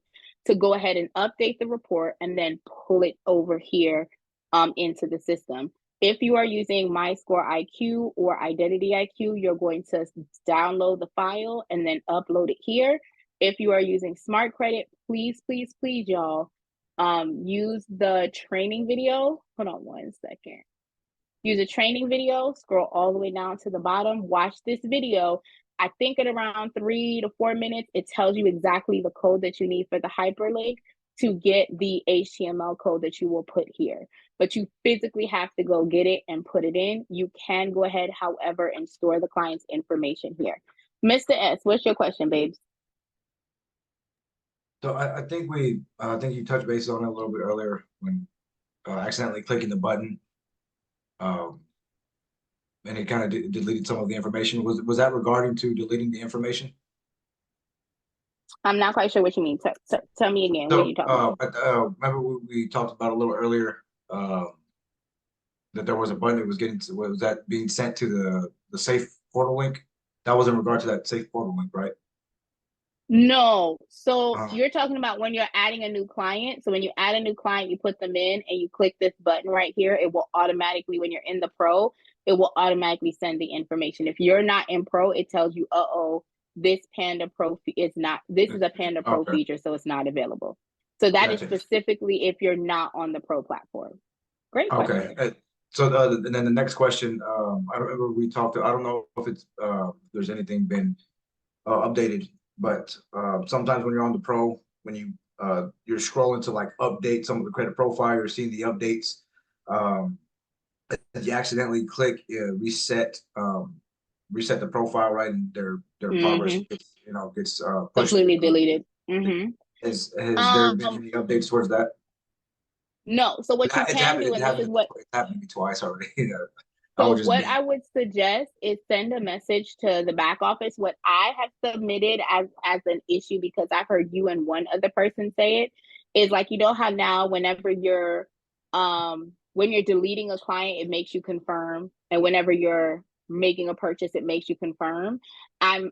to go ahead and update the report and then pull it over here into the system. If you are using My Score IQ or Identity IQ, you're going to download the file and then upload it here. If you are using Smart Credit, please, y'all, use the training video. Hold on 1 second. Use a training video, scroll all the way down to the bottom, watch this video. I think at around 3 to 4 minutes, it tells you exactly the code that you need for the hyperlink to get the HTML code that you will put here. But you physically have to go get it and put it in. You can go ahead, however, and store the client's information here. Mr. S, what's your question, babes? So I think you touched base on it a little bit earlier when accidentally clicking the button, and it kind of deleted some of the information. Was that regarding to deleting the information? I'm not quite sure what you mean. Tell me again. So, what are you talking about? remember we talked about a little earlier that there was a button that was that being sent to the safe portal link? That was in regard to that safe portal link, right? No. So you're talking about when you're adding a new client. So when you add a new client, you put them in and you click this button right here. It will automatically, when you're in the pro, it will automatically send the information. If you're not in pro, it tells you, uh-oh, this Panda Pro is not, this is a Panda Pro feature, so it's not available. So that is specifically if you're not on the pro platform. Great question. Okay. So and then the next question, I remember we talked, I don't know if it's there's anything been updated, but sometimes when you're on the pro, when you're scrolling to like update some of the credit profile, you're seeing the updates. You accidentally click reset the profile, right, and their progress gets, gets pushed, completely deleted. Has there been any updates towards that? No. So what you can do, and this is what it's happened to me twice already. I So would just what be I would suggest is send a message to the back office. What I have submitted as an issue, because I've heard you and one other person say it, is like, you know how now whenever you're when you're deleting a client, it makes you confirm, and whenever you're making a purchase, it makes you confirm. I'm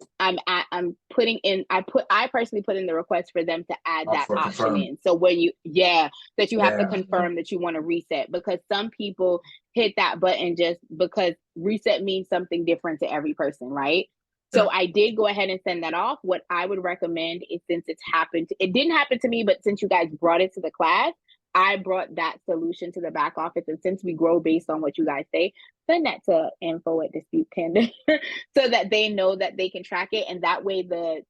putting in, I personally put in the request for them to add that for option confirm. in. So when you, that you have to Yeah. confirm that you want to reset, because some people hit that button just because reset means something different to every person, right? So I did go ahead and send that off. What I would recommend is, since it's happened, it didn't happen to me, but since you guys brought it to the class, I brought that solution to the back office. And since we grow based on what you guys say, send that to info@Dispute Panda so that they know that they can track it. And that way the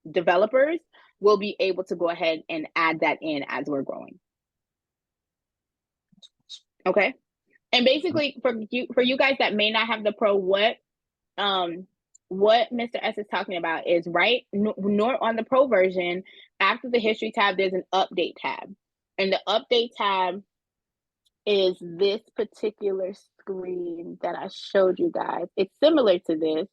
developers will be able to go ahead and add that in as we're growing. Okay. And basically for you guys that may not have the pro, what Mr. S is talking about is nor on the pro version, after the history tab, there's an update tab. And the update tab is this particular screen that I showed you guys. It's similar to this.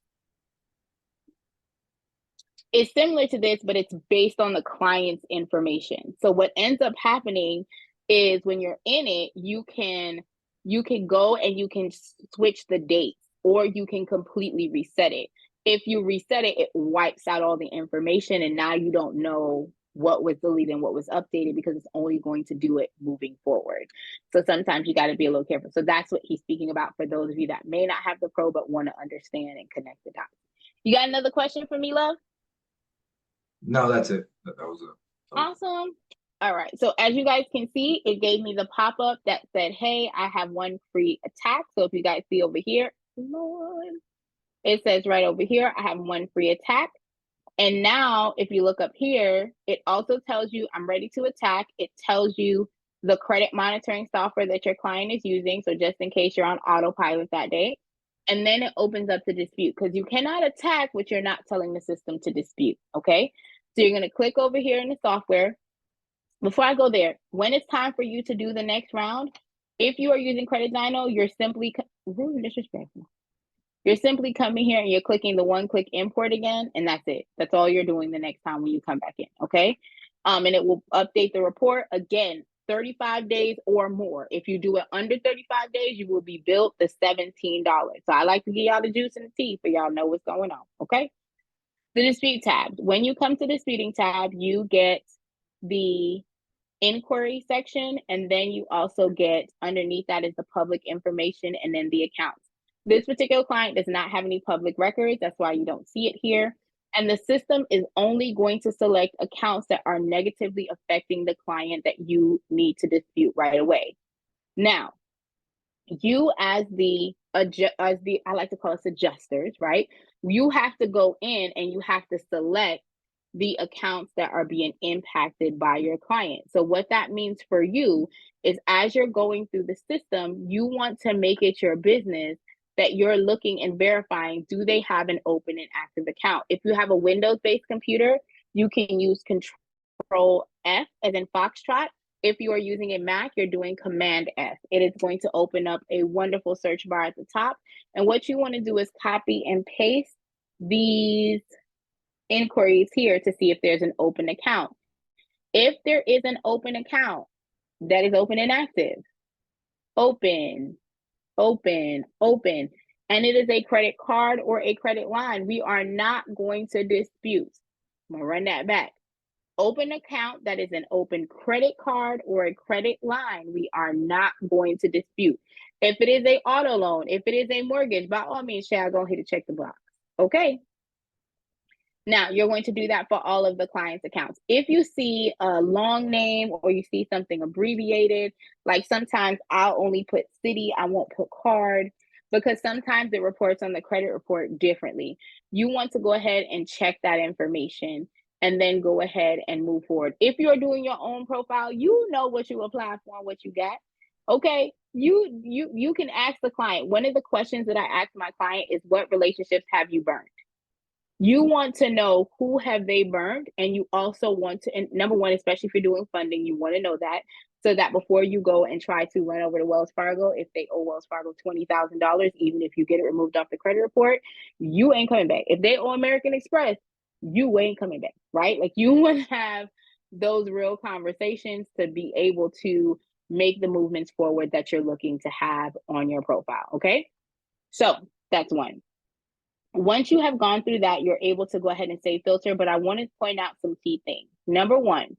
It's similar to this, but it's based on the client's information. So what ends up happening is when you're in it, you can go and you can switch the dates, or you can completely reset it. If you reset it, it wipes out all the information, and now you don't know what was deleted and what was updated, because it's only going to do it moving forward. So sometimes you got to be a little careful. So that's what he's speaking about for those of you that may not have the pro but want to understand and connect the dots. You got another question for me, love? No, that's it. That was it. Awesome. All right. So as you guys can see, it gave me the pop-up that said, hey, I have one free attack. So if you guys see over here, Lord, it says right over here, I have one free attack. And now if you look up here, it also tells you I'm ready to attack. It tells you the credit monitoring software that your client is using. So just in case you're on autopilot that day. And then it opens up to dispute, because you cannot attack what you're not telling the system to dispute. Okay. So you're going to click over here in the software. Before I go there, when it's time for you to do the next round, if you are using Credit Dyno, you're simply really disrespectful. You're simply coming here and you're clicking the one-click import again, and that's it. That's all you're doing the next time when you come back in, okay? And it will update the report again, 35 days or more. If you do it under 35 days, you will be billed the $17. So I like to give y'all the juice and the tea for y'all know what's going on, okay? The dispute tab. When you come to the disputing tab, you get the inquiry section, and then you also get underneath that is the public information and then the accounts. This particular client does not have any public records. That's why you don't see it here. And the system is only going to select accounts that are negatively affecting the client that you need to dispute right away. Now, you as the I like to call us adjusters, right? You have to go in and you have to select the accounts that are being impacted by your client. So what that means for you is, as you're going through the system, you want to make it your business that you're looking and verifying, do they have an open and active account? If you have a Windows-based computer, you can use Control F as in Foxtrot. If you are using a Mac, you're doing Command F. It is going to open up a wonderful search bar at the top. And what you want to do is copy and paste these inquiries here to see if there's an open account. If there is an open account that is open and active, open, open, open, and it is a credit card or a credit line, we are not going to dispute. I'm gonna run that back. Open account that is an open credit card or a credit line, we are not going to dispute. If it is a auto loan, if it is a mortgage, by all means, shall go ahead and check the box. Okay. Now, you're going to do that for all of the clients' accounts. If you see a long name or you see something abbreviated, like sometimes I'll only put city, I won't put card, because sometimes it reports on the credit report differently. You want to go ahead and check that information and then go ahead and move forward. If you're doing your own profile, you know what you apply for and what you got. Okay, you can ask the client. One of the questions that I ask my client is, what relationships have you burned? You want to know who have they burned, and you also want to, and number one, especially if you're doing funding, you want to know that, so that before you go and try to run over to Wells Fargo, if they owe Wells Fargo $20,000, even if you get it removed off the credit report, you ain't coming back. If they owe American Express, you ain't coming back, right? Like, you want to have those real conversations to be able to make the movements forward that you're looking to have on your profile, okay? So that's one. Once you have gone through that, you're able to go ahead and say filter, but I want to point out some key things. Number one,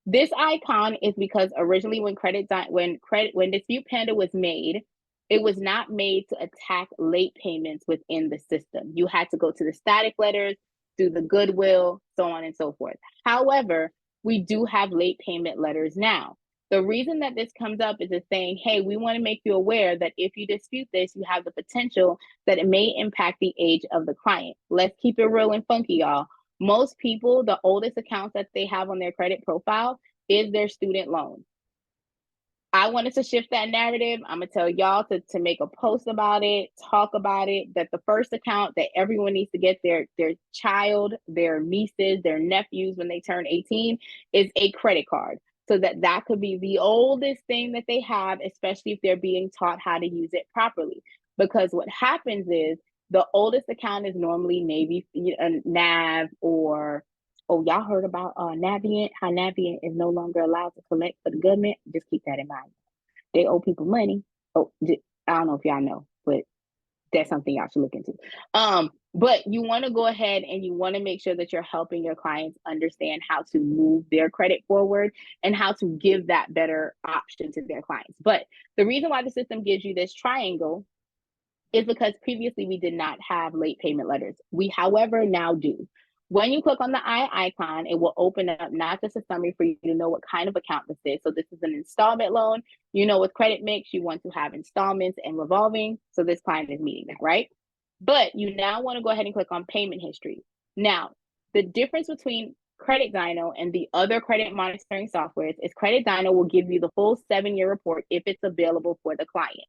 this icon is because originally when Dispute Panda was made, it was not made to attack late payments within the system. You had to go to the static letters, do the goodwill, so on and so forth. However, we do have late payment letters now. The reason that this comes up is it's saying, hey, we want to make you aware that if you dispute this, you have the potential that it may impact the age of the client. Let's keep it real and funky, y'all. Most people, the oldest accounts that they have on their credit profile is their student loan. I wanted to shift that narrative. I'm gonna tell y'all to make a post about it, talk about it, that the first account that everyone needs to get their child, their nieces, their nephews when they turn 18 is a credit card. So that could be the oldest thing that they have, especially if they're being taught how to use it properly. Because what happens is the oldest account is normally maybe a NAV, or oh, y'all heard about Navient, how Navient is no longer allowed to collect for the government? Just keep that in mind. They owe people money. Oh, I don't know if y'all know, but that's something y'all should look into. But you want to go ahead and you want to make sure that you're helping your clients understand how to move their credit forward and how to give that better option to their clients. But the reason why the system gives you this triangle is because previously we did not have late payment letters. We, however, now do. When you click on the eye icon, it will open up not just a summary for you to know what kind of account this is. So this is an installment loan. You know, with credit mix, you want to have installments and revolving. So this client is meeting that, right? But you now want to go ahead and click on payment history. Now, the difference between Credit Dyno and the other credit monitoring softwares is Credit Dyno will give you the full 7-year report if it's available for the client.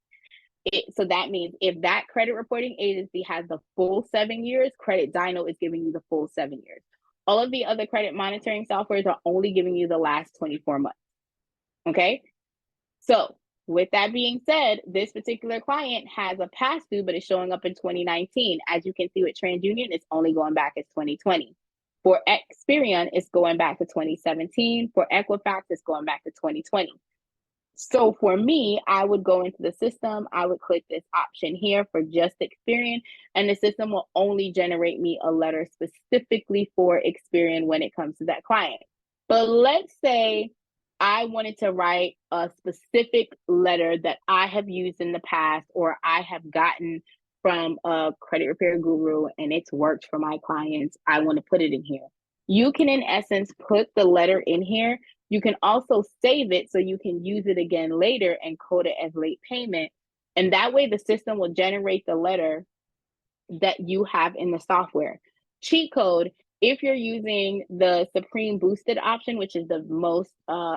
So that means if that credit reporting agency has the full 7 years, Credit Dyno is giving you the full 7 years. All of the other credit monitoring softwares are only giving you the last 24 months. Okay. So with that being said, this particular client has a past due, but it's showing up in 2019. As you can see with TransUnion, it's only going back as 2020. For Experian, it's going back to 2017. For Equifax, it's going back to 2020. So for me, I would go into the system, I would click this option here for just Experian, and the system will only generate me a letter specifically for Experian when it comes to that client. But let's say I wanted to write a specific letter that I have used in the past, or I have gotten from a credit repair guru and it's worked for my clients. I want to put it in here. You can, in essence, put the letter in here. You can also save it so you can use it again later and code it as late payment. And that way the system will generate the letter that you have in the software. Cheat code, if you're using the Supreme Boosted option, which is the most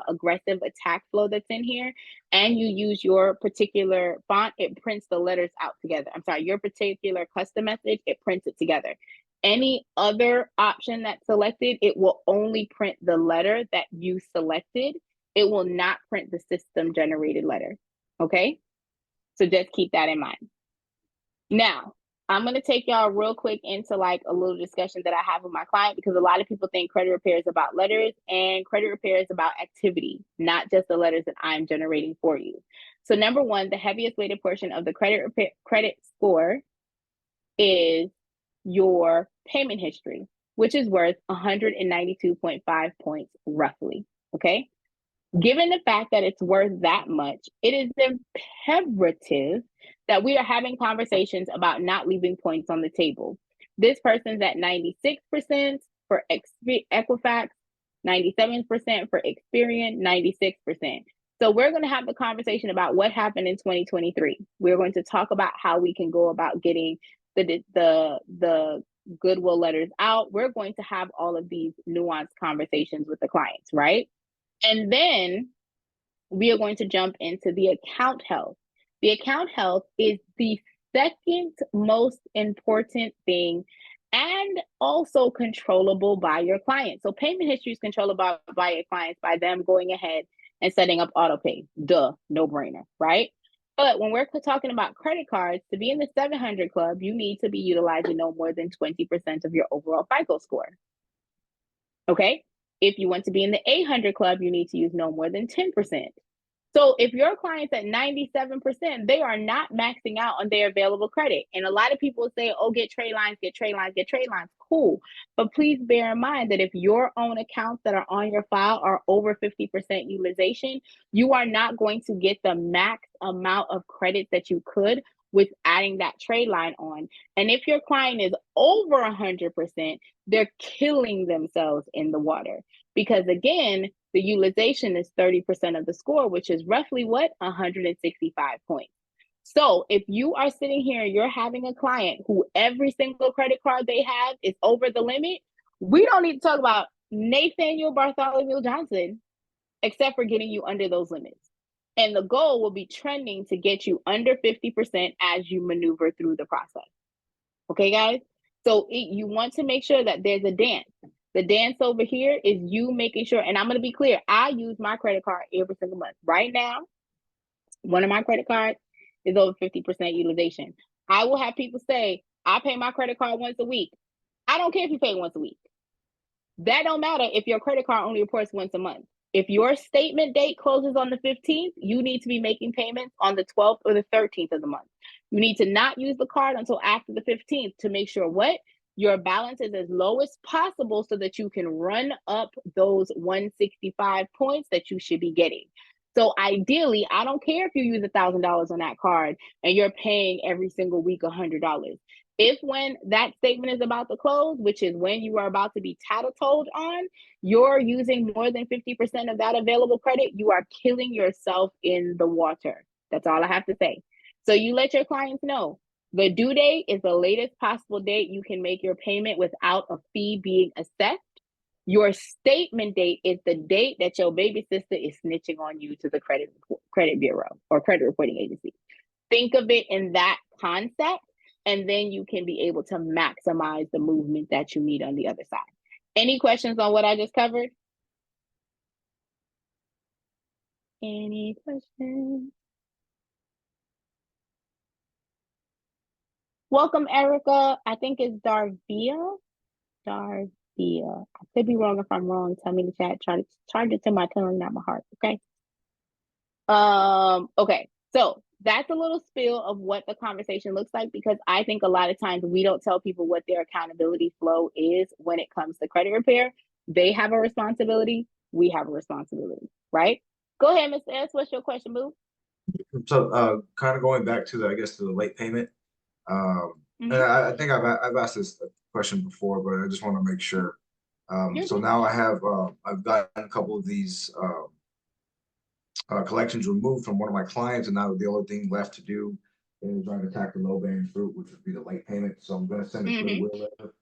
aggressive attack flow that's in here, and you use your particular font, it prints the letters out together. I'm sorry, your particular custom message, it prints it together. Any other option that's selected, it will only print the letter that you selected. It will not print the system generated letter. Okay? So just keep that in mind. Now, I'm going to take y'all real quick into like a little discussion that I have with my client, because a lot of people think credit repair is about letters, and credit repair is about activity, not just the letters that I'm generating for you. So number one, the heaviest weighted portion of the credit score is your payment history, which is worth 192.5 points roughly. Okay. Given the fact that it's worth that much, it is imperative that we are having conversations about not leaving points on the table. This person's at 96% for Equifax, 97% for Experian, 96%. So we're going to have the conversation about what happened in 2023. We're going to talk about how we can go about getting the goodwill letters out. We're going to have all of these nuanced conversations with the clients, right? And then we are going to jump into the account health. The account health is the second most important thing and also controllable by your client. So payment history is controllable by your clients by them going ahead and setting up auto pay. Duh, no brainer, right? But when we're talking about credit cards, to be in the 700 club, you need to be utilizing no more than 20% of your overall FICO score. Okay? If you want to be in the 800 club, you need to use no more than 10%. So if your client's at 97%, they are not maxing out on their available credit. And a lot of people say, oh, get trade lines, get trade lines, get trade lines. Cool. But please bear in mind that if your own accounts that are on your file are over 50% utilization, you are not going to get the max amount of credit that you could with adding that trade line on. And if your client is over 100%, they're killing themselves in the water. Because again, the utilization is 30% of the score, which is roughly what? 165 points. So if you are sitting here and you're having a client who every single credit card they have is over the limit, we don't need to talk about Nathaniel Bartholomew Johnson, except for getting you under those limits. And the goal will be trending to get you under 50% as you maneuver through the process. Okay, guys? So you want to make sure that there's a dance. The dance over here is you making sure, and I'm going to be clear, I use my credit card every single month. Right now, one of my credit cards is over 50% utilization. I will have people say, I pay my credit card once a week. I don't care if you pay once a week. That don't matter if your credit card only reports once a month. If your statement date closes on the 15th, you need to be making payments on the 12th or the 13th of the month. You need to not use the card until after the 15th to make sure what? Your balance is as low as possible so that you can run up those 165 points that you should be getting. So ideally, I don't care if you use $1,000 on that card and you're paying every single week $100. If when that statement is about to close, which is when you are about to be tattletoled on, you're using more than 50% of that available credit, you are killing yourself in the water. That's all I have to say. So you let your clients know the due date is the latest possible date you can make your payment without a fee being assessed. Your statement date is the date that your baby sister is snitching on you to the credit bureau or credit reporting agency. Think of it in that concept, and then you can be able to maximize the movement that you need on the other side. Any questions on what I just covered? Any questions? Welcome, Erica. I think it's Darvia. Darvia. I could be wrong. If I'm wrong, tell me in the chat. Charge it to my tongue, not my heart. Okay. Okay. So that's a little spiel of what the conversation looks like, because I think a lot of times we don't tell people what their accountability flow is when it comes to credit repair. They have a responsibility. We have a responsibility, right? Go ahead, Mr. S. What's your question, Boo? So kind of going back to I guess, the late payment. And I think I've asked this question before, but I just want to make sure. So now I've gotten a couple of these collections removed from one of my clients, and now the only thing left to do is trying to attack the low hanging fruit, which would be the late payment. So I'm going to send a goodwill letter.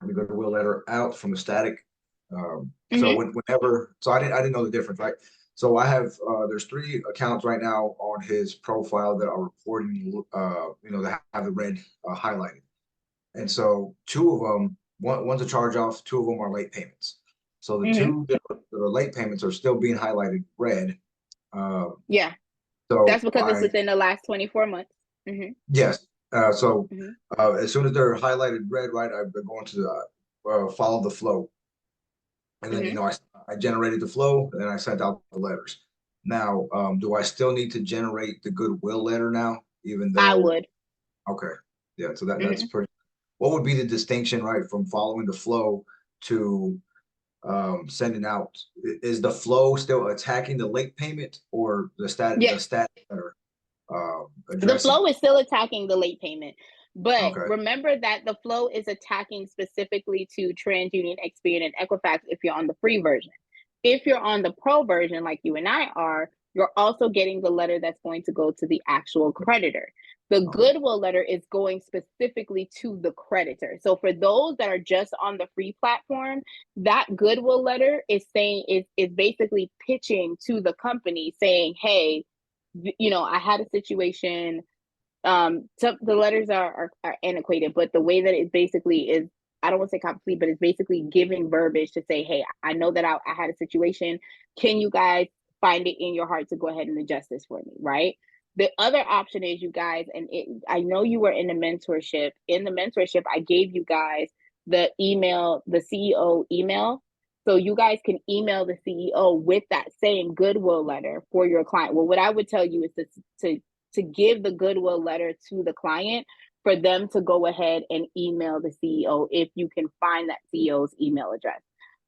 The goodwill letter out from the static. So whenever, so I didn't know the difference, right? So I have there's 3 accounts right now on his profile that are reporting, that have the red highlighted, and so 2 of them, one's a charge off, 2 of them are late payments. So the 2 that are late payments are still being highlighted red. Yeah. So that's because it's within the last 24 months. Yes. As soon as they're highlighted red, right, I've been going to follow the flow. And then, I generated the flow, and then I sent out the letters. Now, do I still need to generate the goodwill letter now, even though? I would. Okay. Yeah. So that's pretty. What would be the distinction, right, from following the flow to sending out? Is the flow still attacking the late payment, or the status? Yes. The status letter addressing? The flow is still attacking the late payment. But Okay. remember that the flow is attacking specifically to TransUnion, Experian, and Equifax if you're on the free version. If you're on the pro version, like you and I are, you're also getting the letter that's going to go to the actual creditor. The goodwill letter is going specifically to the creditor. So for those that are just on the free platform, that goodwill letter is saying is basically pitching to the company saying, hey, I had a situation. Some the letters are antiquated, but the way that it basically is, I don't want to say complete, but it's basically giving verbiage to say, hey, I know that I had a situation. Can you guys find it in your heart to go ahead and adjust this for me, right? The other option is, you guys, I know you were in the mentorship. In the mentorship, I gave you guys the email, the CEO email. So you guys can email the CEO with that same goodwill letter for your client. Well, what I would tell you is to give the goodwill letter to the client, for them to go ahead and email the CEO if you can find that CEO's email address.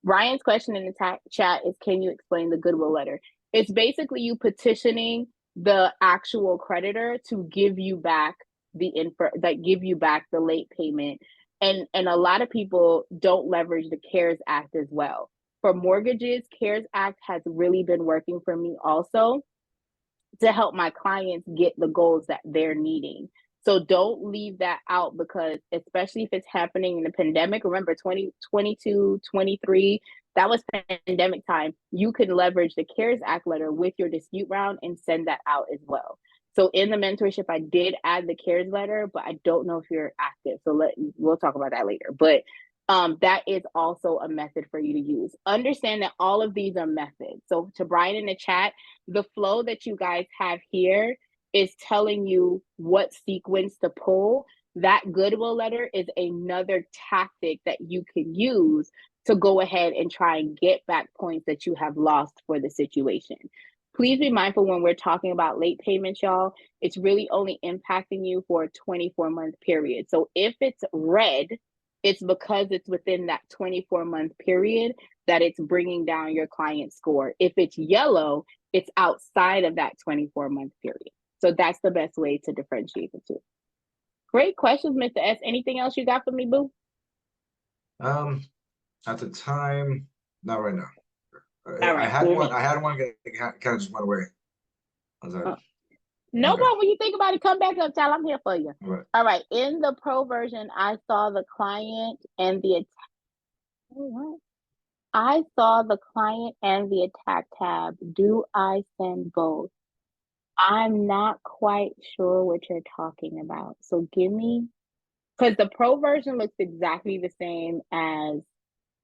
Ryan's question in the chat is, can you explain the goodwill letter? It's basically you petitioning the actual creditor to give you back give you back the late payment. And a lot of people don't leverage the CARES Act as well. For mortgages, CARES Act has really been working for me also, to help my clients get the goals that they're needing. So don't leave that out, because especially if it's happening in the pandemic, remember 2022, 23, that was pandemic time. You can leverage the CARES Act letter with your dispute round and send that out as well. So in the mentorship, I did add the CARES letter, but I don't know if you're active. So we'll talk about that later. But that is also a method for you to use. Understand that all of these are methods. So to Brian in the chat, the flow that you guys have here is telling you what sequence to pull. That goodwill letter is another tactic that you can use to go ahead and try and get back points that you have lost for the situation. Please be mindful when we're talking about late payments, y'all, it's really only impacting you for a 24-month period. So if it's red, it's because it's within that 24-month period that it's bringing down your client score. If it's yellow, it's outside of that 24-month period. So that's the best way to differentiate the two. Great questions, Mr. S. Anything else you got for me, boo? At the time, not right now. All right. I had one kind of just went away. I was like, no okay. problem. When you think about it, come back up, child. I'm here for you. Right. All right. In the pro version, I saw the client and the attack. I saw the client and the attack tab. Do I send both? I'm not quite sure what you're talking about. So give me, because the pro version looks exactly the same as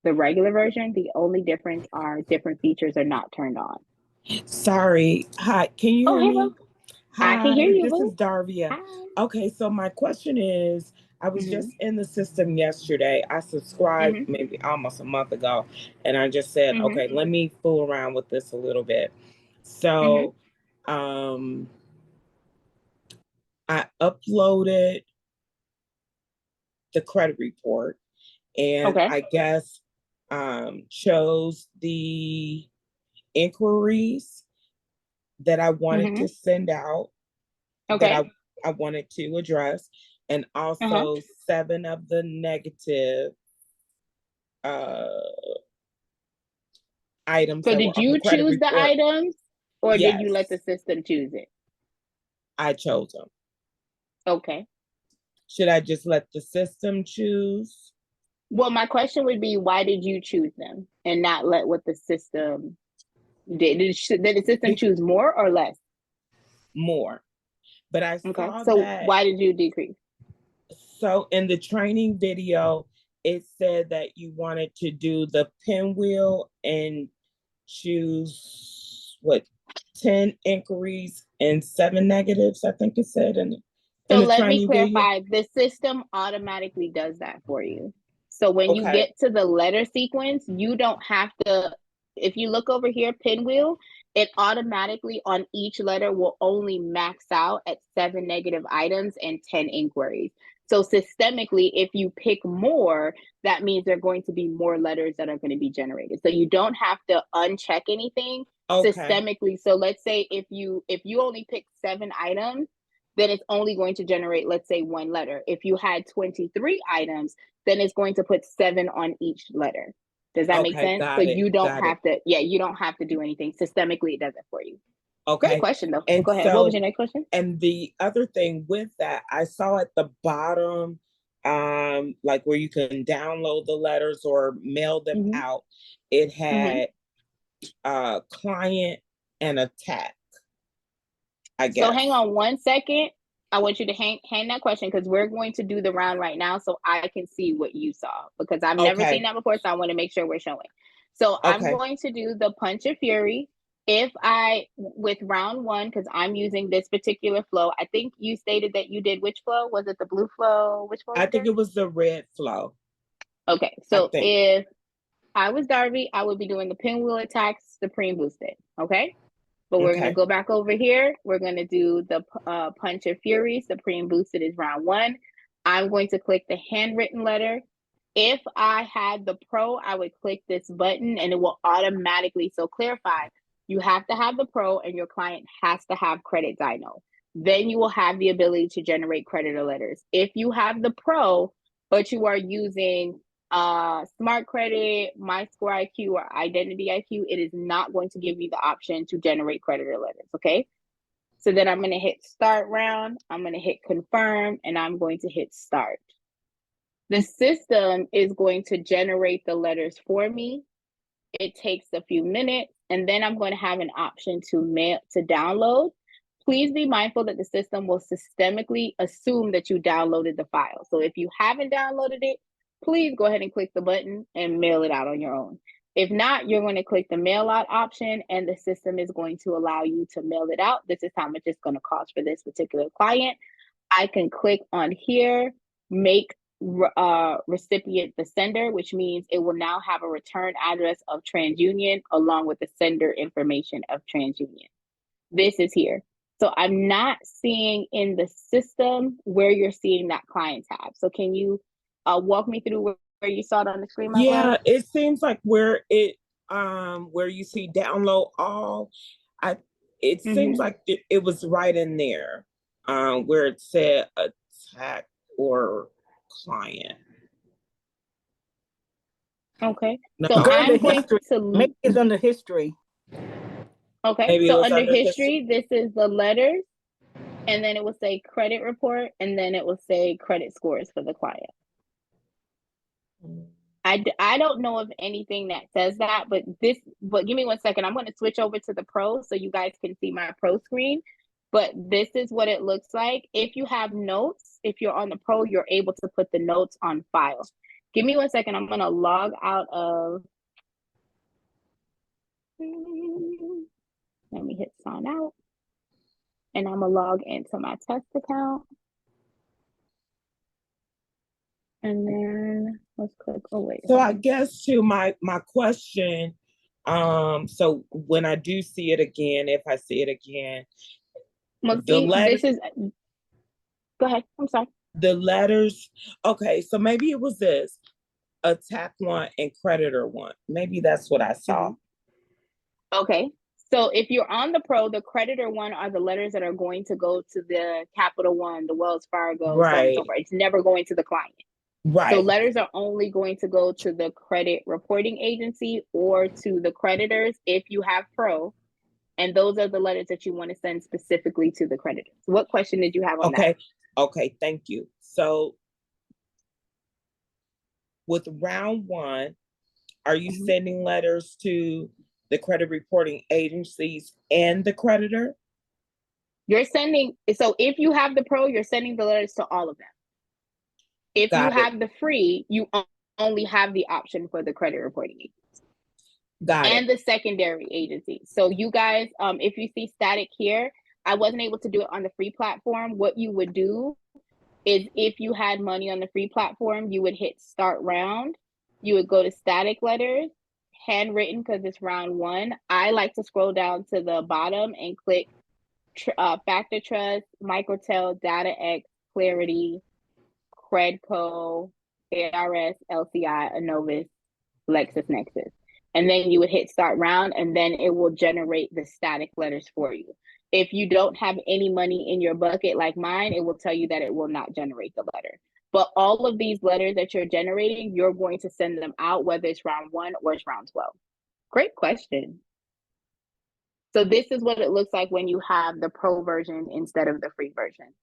the regular version. The only difference are different features are not turned on. Sorry. Hi. Can you hear hey, me? bro. Hi. I can hear you, This boo. is Darvia. Hi. Okay. So my question is, I was just in the system yesterday. I subscribed maybe almost a month ago, and I just said, okay, let me fool around with this a little bit. So, I uploaded the credit report, and I guess chose the inquiries that I wanted to send out, that I wanted to address, and also 7 of the negative items. So that did were on you the credit choose the report. items, or Yes. did you let the system choose it? I chose them. Okay. Should I just let the system choose? Well, my question would be, why did you choose them and not let what the system did? Did the system choose more or less? More. But I saw so that. Why did you decrease? So in the training video, it said that you wanted to do the pinwheel and choose 10 inquiries and 7 negatives, I think it said. So let me clarify, the system automatically does that for you. So when you get to the letter sequence, you don't have to, if you look over here, pinwheel, it automatically on each letter will only max out at 7 negative items and 10 inquiries. So systemically, if you pick more, that means there are going to be more letters that are going to be generated. So you don't have to uncheck anything systemically. So let's say if you only pick 7 items, then it's only going to generate, let's say, 1 letter. If you had 23 items, then it's going to put 7 on each letter. Does that make sense? So you don't have to, you don't have to do anything. Systemically, it does it for you. Okay. Great question, though. And go ahead. So, what was your next question? And the other thing with that, I saw at the bottom, like where you can download the letters or mail them out, it had client and attack, I guess. So hang on 1 second. I want you to hang that question because we're going to do the round right now so I can see what you saw because I've never seen that before. So I want to make sure we're showing. So I'm going to do the Punch of Fury. With round one, because I'm using this particular flow, I think you stated that you did which flow? Was it the blue flow? Which flow? I think it was the red flow. Okay, so if I was Darby, I would be doing the pinwheel attacks, supreme boosted. Okay. But we're going to go back over here. We're going to do the Punch of Fury. Supreme Boosted is round one. I'm going to click the handwritten letter. If I had the Pro, I would click this button and it will automatically, so clarify, you have to have the Pro and your client has to have Credit Dyno. Then you will have the ability to generate creditor letters. If you have the Pro, but you are using Smart Credit, My Score IQ, or Identity IQ, it is not going to give you the option to generate creditor letters. Okay. So then I'm going to hit start round. I'm going to hit confirm and I'm going to hit start. The system is going to generate the letters for me. It takes a few minutes and then I'm going to have an option to download. Please be mindful that the system will systemically assume that you downloaded the file. So if you haven't downloaded it, please go ahead and click the button and mail it out on your own. If not, you're going to click the mail out option and the system is going to allow you to mail it out. This is how much it's going to cost for this particular client. I can click on here, make recipient the sender, which means it will now have a return address of TransUnion along with the sender information of TransUnion. This is here. So I'm not seeing in the system where you're seeing that client tab. So can you walk me through where you saw it on the screen? Yeah, it seems like where you see download all, it seems like it was right in there, where it said attack or client. Okay. No. So I'm going to maybe it's under history. Okay. Maybe so under history, this is the letters, and then it will say credit report, and then it will say credit scores for the client. I don't know of anything that says that, but give me 1 second. I'm going to switch over to the Pro so you guys can see my Pro screen. But this is what it looks like. If you have notes, if you're on the Pro, you're able to put the notes on file. Give me 1 second. I'm going to log out of. Let me hit sign out. And I'm going to log into my test account. And then let's click, oh wait. So I guess to my question, so when I do see it again, if I see it again, go ahead, I'm sorry. The letters, okay, so maybe it was this, attack one and creditor one. Maybe that's what I saw. Okay, so if you're on the Pro, the creditor one are the letters that are going to go to the Capital One, the Wells Fargo, so on and so forth. It's never going to the client. Right. So letters are only going to go to the credit reporting agency or to the creditors if you have Pro. And those are the letters that you want to send specifically to the creditors. What question did you have on that? Okay, thank you. So with round one, are you sending letters to the credit reporting agencies and the creditor? You're sending, so if you have the Pro, you're sending the letters to all of them. If you have the free, you only have the option for the credit reporting agency. And the secondary agency. So you guys, if you see static here, I wasn't able to do it on the free platform. What you would do is if you had money on the free platform, you would hit start round. You would go to static letters, handwritten because it's round one. I like to scroll down to the bottom and click Factor Trust, Microtel, DataX, Clarity, Credco, ARS, LCI, Anovis, LexisNexis. And then you would hit start round and then it will generate the static letters for you. If you don't have any money in your bucket like mine, it will tell you that it will not generate the letter. But all of these letters that you're generating, you're going to send them out, whether it's round one or it's round 12. Great question. So this is what it looks like when you have the Pro version instead of the free version.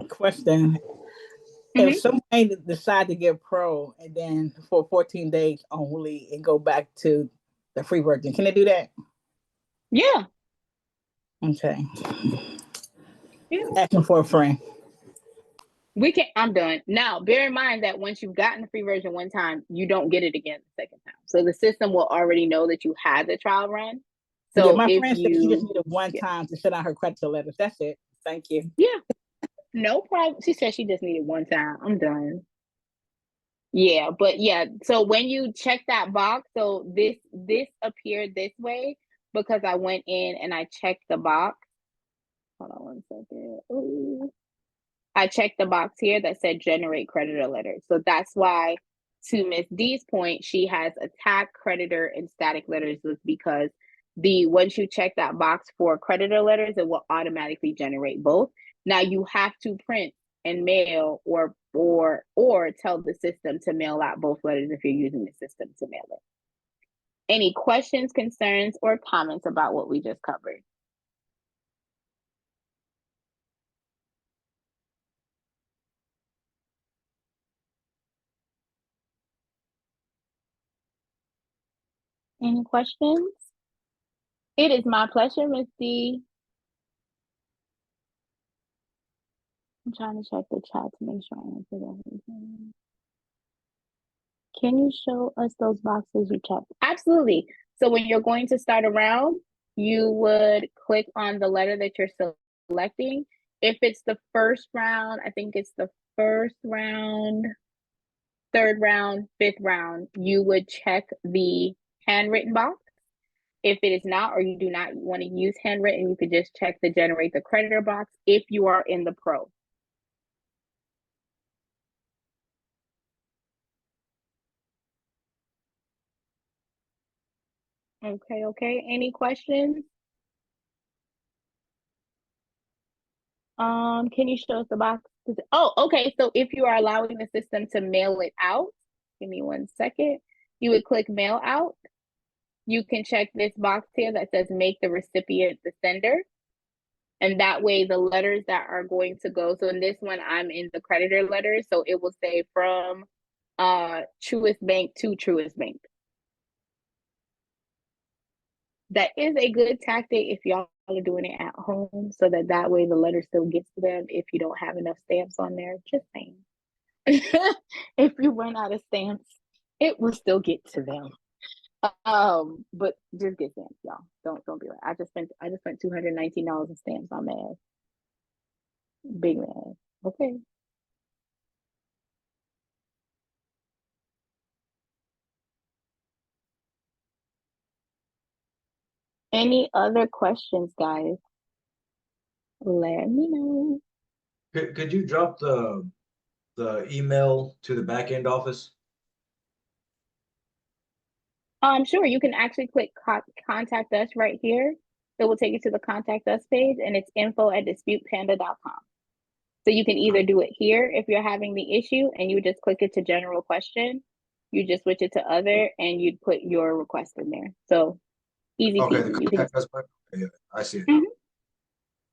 Question. If somebody decide to get Pro and then for 14 days only and go back to the free version, can they do that? Yeah. Okay. Yeah. Asking for a friend. I'm done. Now, bear in mind that once you've gotten the free version one time, you don't get it again the second time. So the system will already know that you had the trial run. So yeah, my if friend said she just you, needed one time to send out her credit letters. That's it. Thank you. yeah, no problem. She said she just needed one time. I'm done. Yeah, but yeah, so when you check that box, so this appeared this way because I went in and I checked the box. Hold on one second. Ooh. I checked the box here that said generate creditor letters. So that's why, to Miss D's point, she has attack, creditor, and static letters, was because once you check that box for creditor letters, it will automatically generate both. Now you have to print and mail or tell the system to mail out both letters if you're using the system to mail it. Any questions, concerns, or comments about what we just covered? Any questions? It is my pleasure, Miss D. I'm trying to check the chat to make sure I answered everything. Can you show us those boxes you checked? Absolutely. So when you're going to start a round, you would click on the letter that you're selecting. If it's the first round, I think it's the first round, third round, fifth round, you would check the handwritten box. If it is not, or you do not want to use handwritten, you could just check the generate the creditor box if you are in the pro. Okay. Any questions? Can you show us the box? Oh, okay. So if you are allowing the system to mail it out, give me 1 second. You would click mail out. You can check this box here that says make the recipient the sender. And that way the letters that are going to go, so in this one, I'm in the creditor letters. So it will say from Truist Bank to Truist Bank. That is a good tactic if y'all are doing it at home, so that way the letter still gets to them if you don't have enough stamps on there. Just saying. If you run out of stamps, it will still get to them. But just get stamps, y'all. Don't be like, I just spent $219 in stamps. I'm mad. Big mad. Okay. Any other questions, guys? Let me know. Could you drop the email to the back end office? Sure. You can actually click contact us right here. It will take you to the contact us page, and it's info@disputepanda.com. So you can either do it here if you're having the issue, and you just click it to general question. You just switch it to other, and you'd put your request in there. So easy Okay, peasy. the You can. contact us button. Yeah, I see it now.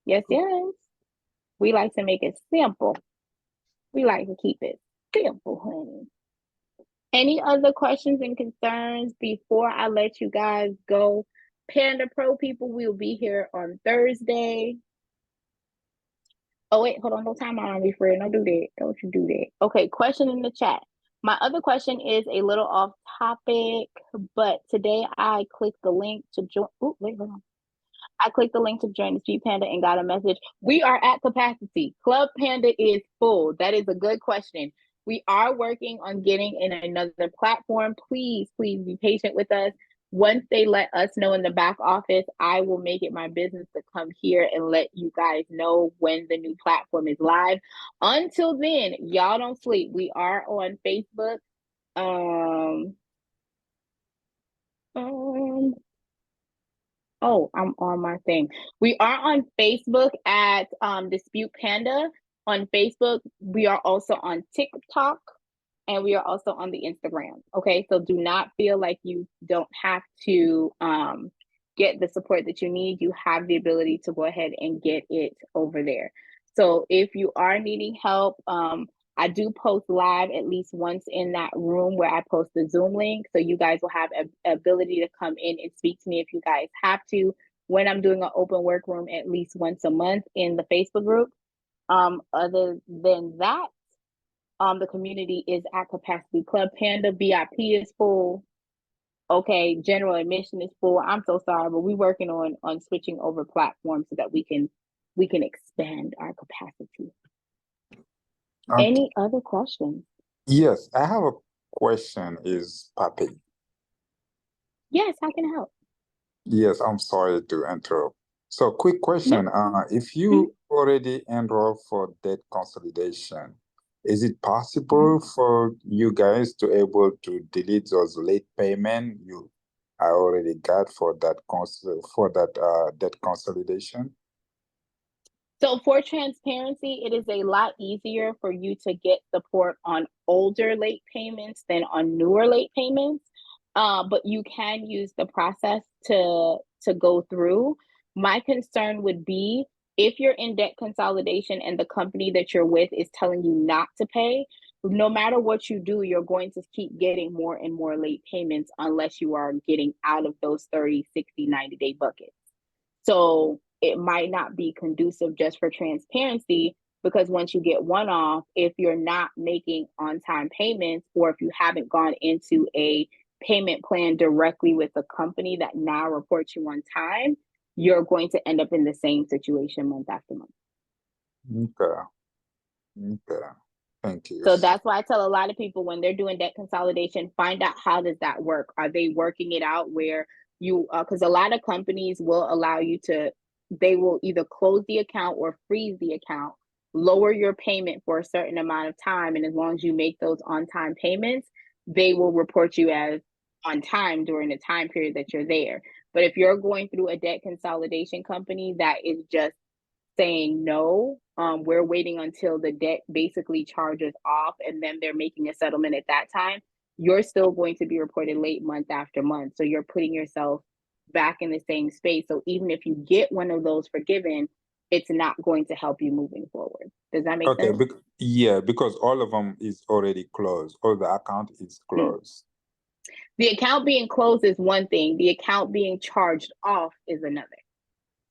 Yes, yes. We like to make it simple. We like to keep it simple, honey. Any other questions and concerns before I let you guys go? Panda Pro people, we'll be here on Thursday. Oh, wait, hold on. No time on me, friend. Don't do that. Don't you do that. Okay, question in the chat. My other question is a little off topic, but today I clicked the link to join. Oh, wait, hold on. I clicked the link to join Dispute Panda and got a message. We are at capacity. Club Panda is full. That is a good question. We are working on getting in another platform. Please be patient with us. Once they let us know in the back office, I will make it my business to come here and let you guys know when the new platform is live. Until then, y'all don't sleep. We are on Facebook. Oh, I'm on my thing. We are on Facebook at Dispute Panda on Facebook. We are also on TikTok, and we are also on the Instagram. Okay, so do not feel like you don't have to get the support that you need. You have the ability to go ahead and get it over there. So if you are needing help, I do post live at least once in that room where I post the Zoom link. So you guys will have a ability to come in and speak to me if you guys have to. when I'm doing an open workroom at least once a month in the Facebook group. Other than that, the community is at capacity. Club Panda VIP is full. Okay, general admission is full. I'm so sorry, but we're working on switching over platforms so that we can expand our capacity. Okay. Any other questions? Yes, I have a question. Is Papi? Yes, how can I help? Yes, I'm sorry to interrupt. So, quick question. If Mhm. you already enrolled for debt consolidation, is it Mhm. possible for you guys to able to delete those late payment you already got for that debt consolidation? So for transparency, it is a lot easier for you to get support on older late payments than on newer late payments. But you can use the process to go through. My concern would be if you're in debt consolidation and the company that you're with is telling you not to pay, no matter what you do, you're going to keep getting more and more late payments unless you are getting out of those 30, 60, 90-day buckets. So it might not be conducive just for transparency, because once you get one off, if you're not making on time payments, or if you haven't gone into a payment plan directly with the company that now reports you on time, you're going to end up in the same situation month after month. Okay. Okay. Thank you. So that's why I tell a lot of people when they're doing debt consolidation, find out how does that work? Are they working it out where you, because a lot of companies will allow you to, they will either close the account or freeze the account, lower your payment for a certain amount of time. And as long as you make those on-time payments, they will report you as on time during the time period that you're there. But if you're going through a debt consolidation company that is just saying no, we're waiting until the debt basically charges off and then they're making a settlement at that time, you're still going to be reported late month after month. So you're putting yourself back in the same space. So even if you get one of those forgiven, it's not going to help you moving forward. Does that make Okay, sense? yeah, because all of them is already closed. All the account is closed. The account being closed is one thing. The account being charged off is another.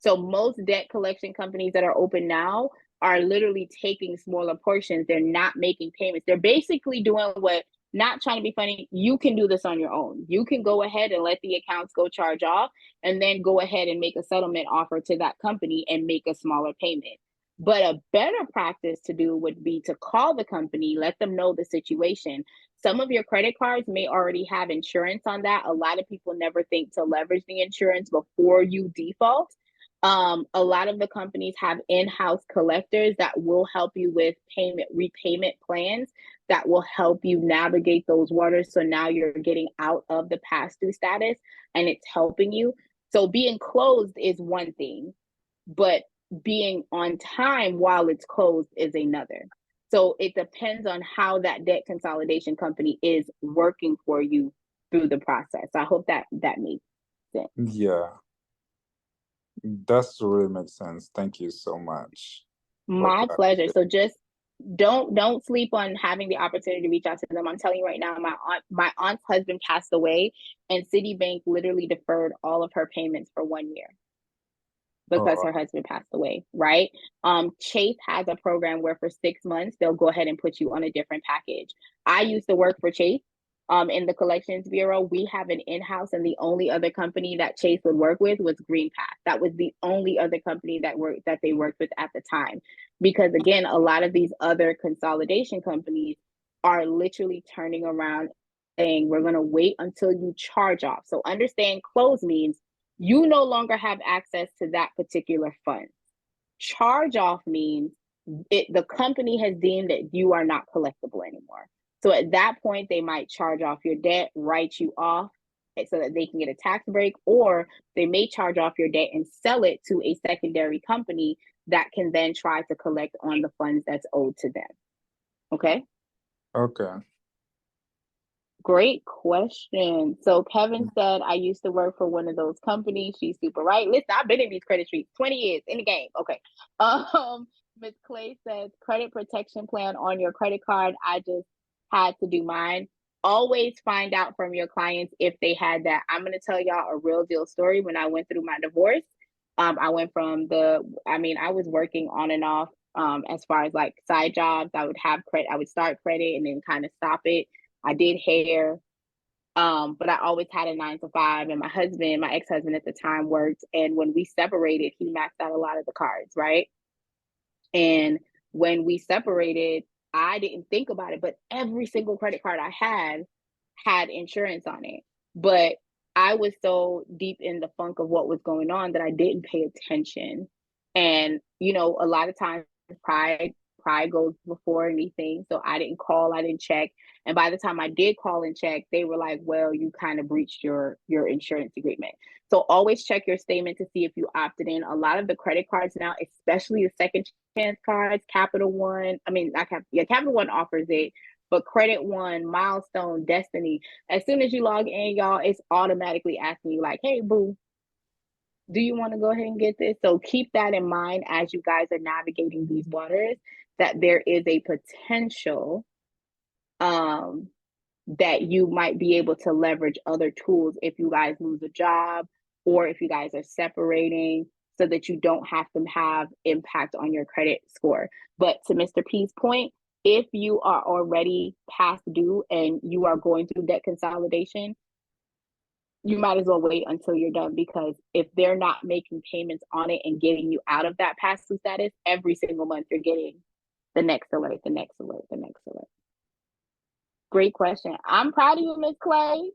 So most debt collection companies that are open now are literally taking smaller portions. They're not making payments. They're basically doing what, not trying to be funny, you can do this on your own. You can go ahead and let the accounts go charge off and then go ahead and make a settlement offer to that company and make a smaller payment. But a better practice to do would be to call the company, let them know the situation. Some of your credit cards may already have insurance on that. A lot of people never think to leverage the insurance before you default. A lot of the companies have in-house collectors that will help you with repayment plans that will help you navigate those waters. So now you're getting out of the past due status and it's helping you. So being closed is one thing, but being on time while it's closed is another. So it depends on how that debt consolidation company is working for you through the process. I hope that makes sense. Yeah, that's really makes sense. Thank you so much. My pleasure. So just don't sleep on having the opportunity to reach out to them. I'm telling you right now, my aunt's husband passed away, and Citibank literally deferred all of her payments for 1 year because her husband passed away, right? Chase has a program where for 6 months they'll go ahead and put you on a different package. I used to work for Chase. In the collections bureau, we have an in-house, and the only other company that Chase would work with was GreenPath. That was the only other company that they worked with at the time. Because again, a lot of these other consolidation companies are literally turning around saying, we're going to wait until you charge off. So understand, close means you no longer have access to that particular fund. Charge off means the company has deemed that you are not collectible anymore. So at that point, they might charge off your debt, write you off so that they can get a tax break, or they may charge off your debt and sell it to a secondary company that can then try to collect on the funds that's owed to them. Okay? Okay. Great question. So Kevin said, I used to work for one of those companies. She's super right. Listen, I've been in these credit streets 20 years in the game. Okay. Ms. Clay says, credit protection plan on your credit card. I just had to do mine. Always find out from your clients if they had that. I'm going to tell y'all a real deal story. When I went through my divorce, I went from I was working on and off as far as like side jobs. I would have credit, I would start credit and then kind of stop it. I did hair. But I always had a 9 to 5, and my ex-husband at the time worked. And when we separated, he maxed out a lot of the cards, right? And when we separated, I didn't think about it, but every single credit card I had insurance on it. But I was so deep in the funk of what was going on that I didn't pay attention. And, you know, a lot of times pride goes before anything. So I didn't call, I didn't check. And by the time I did call and check, they were like, well, you kind of breached your insurance agreement. So always check your statement to see if you opted in. A lot of the credit cards now, especially the second chance cards, Capital One, Capital One offers it, but Credit One, Milestone, Destiny, as soon as you log in, y'all, it's automatically asking you like, hey, boo, do you want to go ahead and get this? So keep that in mind as you guys are navigating these waters, that there is a potential that you might be able to leverage other tools if you guys lose a job or if you guys are separating, so that you don't have to have impact on your credit score. But to Mr. P's point, if you are already past due and you are going through debt consolidation, you might as well wait until you're done, because if they're not making payments on it and getting you out of that past due status, every single month you're getting the next alert, the next alert, the next alert. Great question. I'm proud of you, Miss Clay.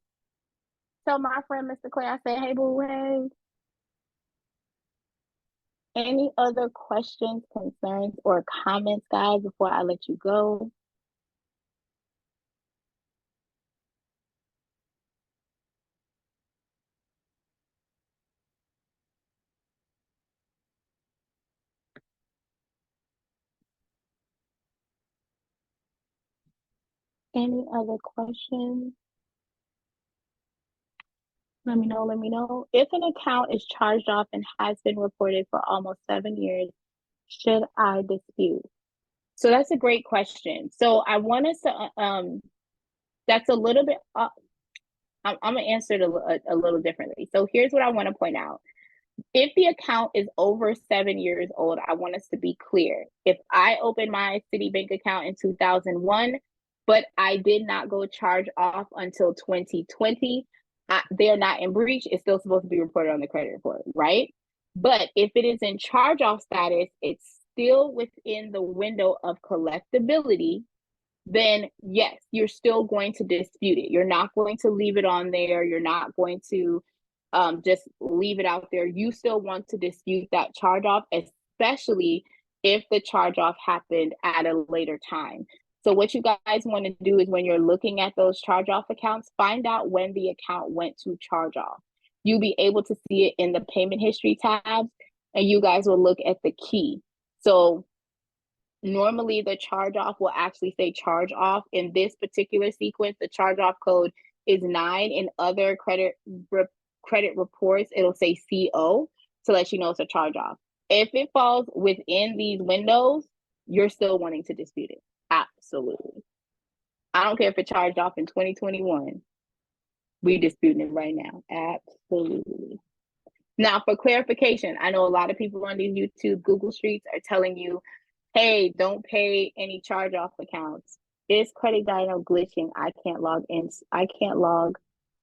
Tell my friend Mr. Clay I say, hey, boo, hey. Any other questions, concerns, or comments, guys, before I let you go? Any other questions? Let me know, let me know. If an account is charged off and has been reported for almost 7 years, should I dispute? So that's a great question. So I want us to, that's a little bit, I'm gonna answer it a little differently. So here's what I want to point out. If the account is over 7 years old, I want us to be clear. If I opened my Citibank account in 2001, but I did not go charge off until 2020, they're not in breach. It's still supposed to be reported on the credit report, right? But if it is in charge off status, it's still within the window of collectability, then yes, you're still going to dispute it. You're not going to leave it on there. You're not going to just leave it out there. You still want to dispute that charge off, especially if the charge off happened at a later time. So what you guys want to do is, when you're looking at those charge off accounts, find out when the account went to charge off. You'll be able to see it in the payment history tabs, and you guys will look at the key. So normally the charge off will actually say charge off. In this particular sequence, the charge off code is 9. In other credit reports, it'll say CO to let you know it's a charge off. If it falls within these windows, you're still wanting to dispute it. Absolutely. I don't care if it charged off in 2021. We disputing it right now. Absolutely. Now, for clarification, I know a lot of people on these YouTube Google Streets are telling you, hey, don't pay any charge off accounts. Is Credit Dino glitching? I can't log in. I can't log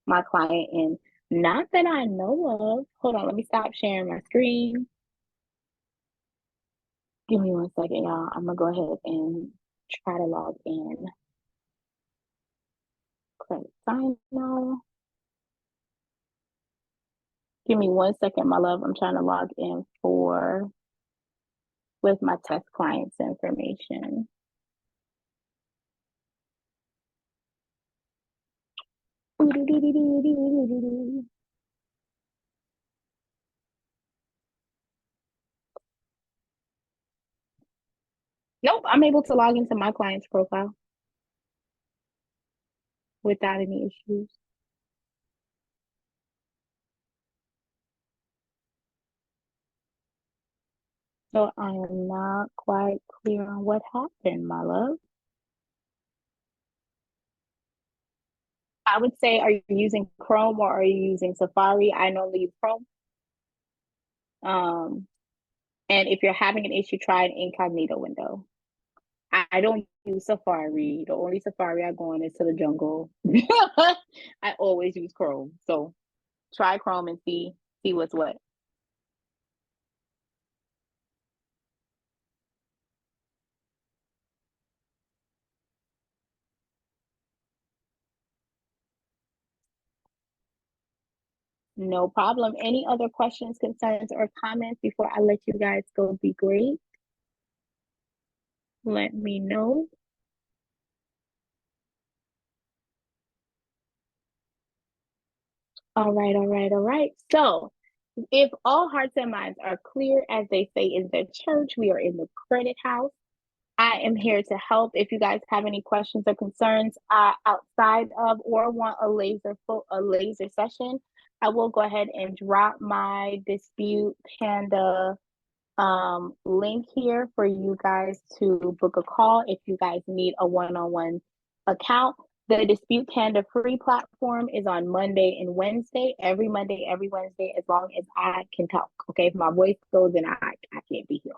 my client in. Not that I know of. Hold on, let me stop sharing my screen. Give me 1 second, y'all. I'm gonna go ahead and try to log in. Credit Dino. Give me 1 second, my love. I'm trying to log in with my test client's information. Nope, I'm able to log into my client's profile without any issues. So I am not quite clear on what happened, my love. I would say, are you using Chrome or are you using Safari? I normally use Chrome. And if you're having an issue, try an incognito window. I don't use Safari. The only Safari I go on is to the jungle. I always use Chrome. So try Chrome and see what's what. No problem. Any other questions, concerns, or comments before I let you guys go be great? Let me know. All right, all right, all right. So if all hearts and minds are clear, as they say in the church, we are in the credit house. I am here to help. If you guys have any questions or concerns outside of or want a laser session, I will go ahead and drop my Dispute Panda link here for you guys to book a call if you guys need a one-on-one account. The Dispute Panda free platform is on Monday and Wednesday, every Monday, every Wednesday, as long as I can talk. Okay, if my voice goes, then I can't be here.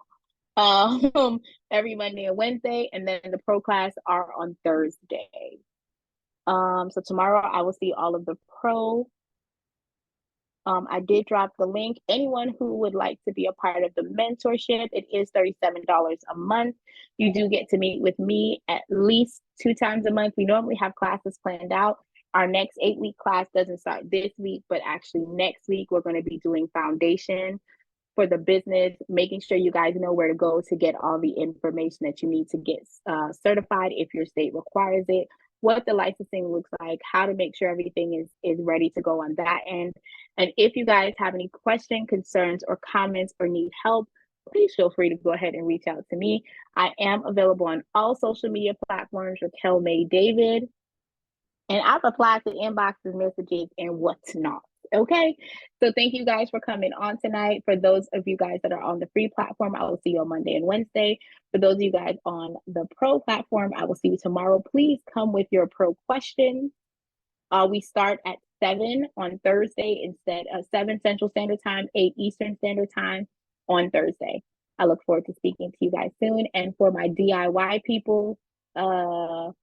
Every Monday and Wednesday, and then the pro class are on Thursday. So tomorrow I will see all of the pro. I did drop the link. Anyone who would like to be a part of the mentorship, it is $37 a month. You do get to meet with me at least 2 times a month. We normally have classes planned out. Our next 8-week class doesn't start this week, but actually next week we're going to be doing foundation for the business, making sure you guys know where to go to get all the information that you need to get certified if your state requires it, what the licensing looks like, how to make sure everything is ready to go on that end. And if you guys have any questions, concerns, or comments, or need help, please feel free to go ahead and reach out to me. I am available on all social media platforms, Raquel May David, and I reply to inboxes, messages, and what's not. Okay, so thank you guys for coming on tonight. For those of you guys that are on the free platform, I will see you on Monday and Wednesday. For those of you guys on the pro platform, I will see you tomorrow. Please come with your pro questions. We start at 7 on Thursday instead of 7 Central Standard Time, 8 Eastern Standard Time on Thursday. I look forward to speaking to you guys soon. And for my DIY people, I'm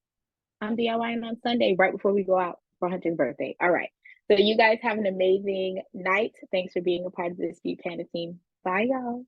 DIYing on Sunday right before we go out for Hunter's birthday. All right. So you guys have an amazing night. Thanks for being a part of the Dispute Panda team. Bye, y'all.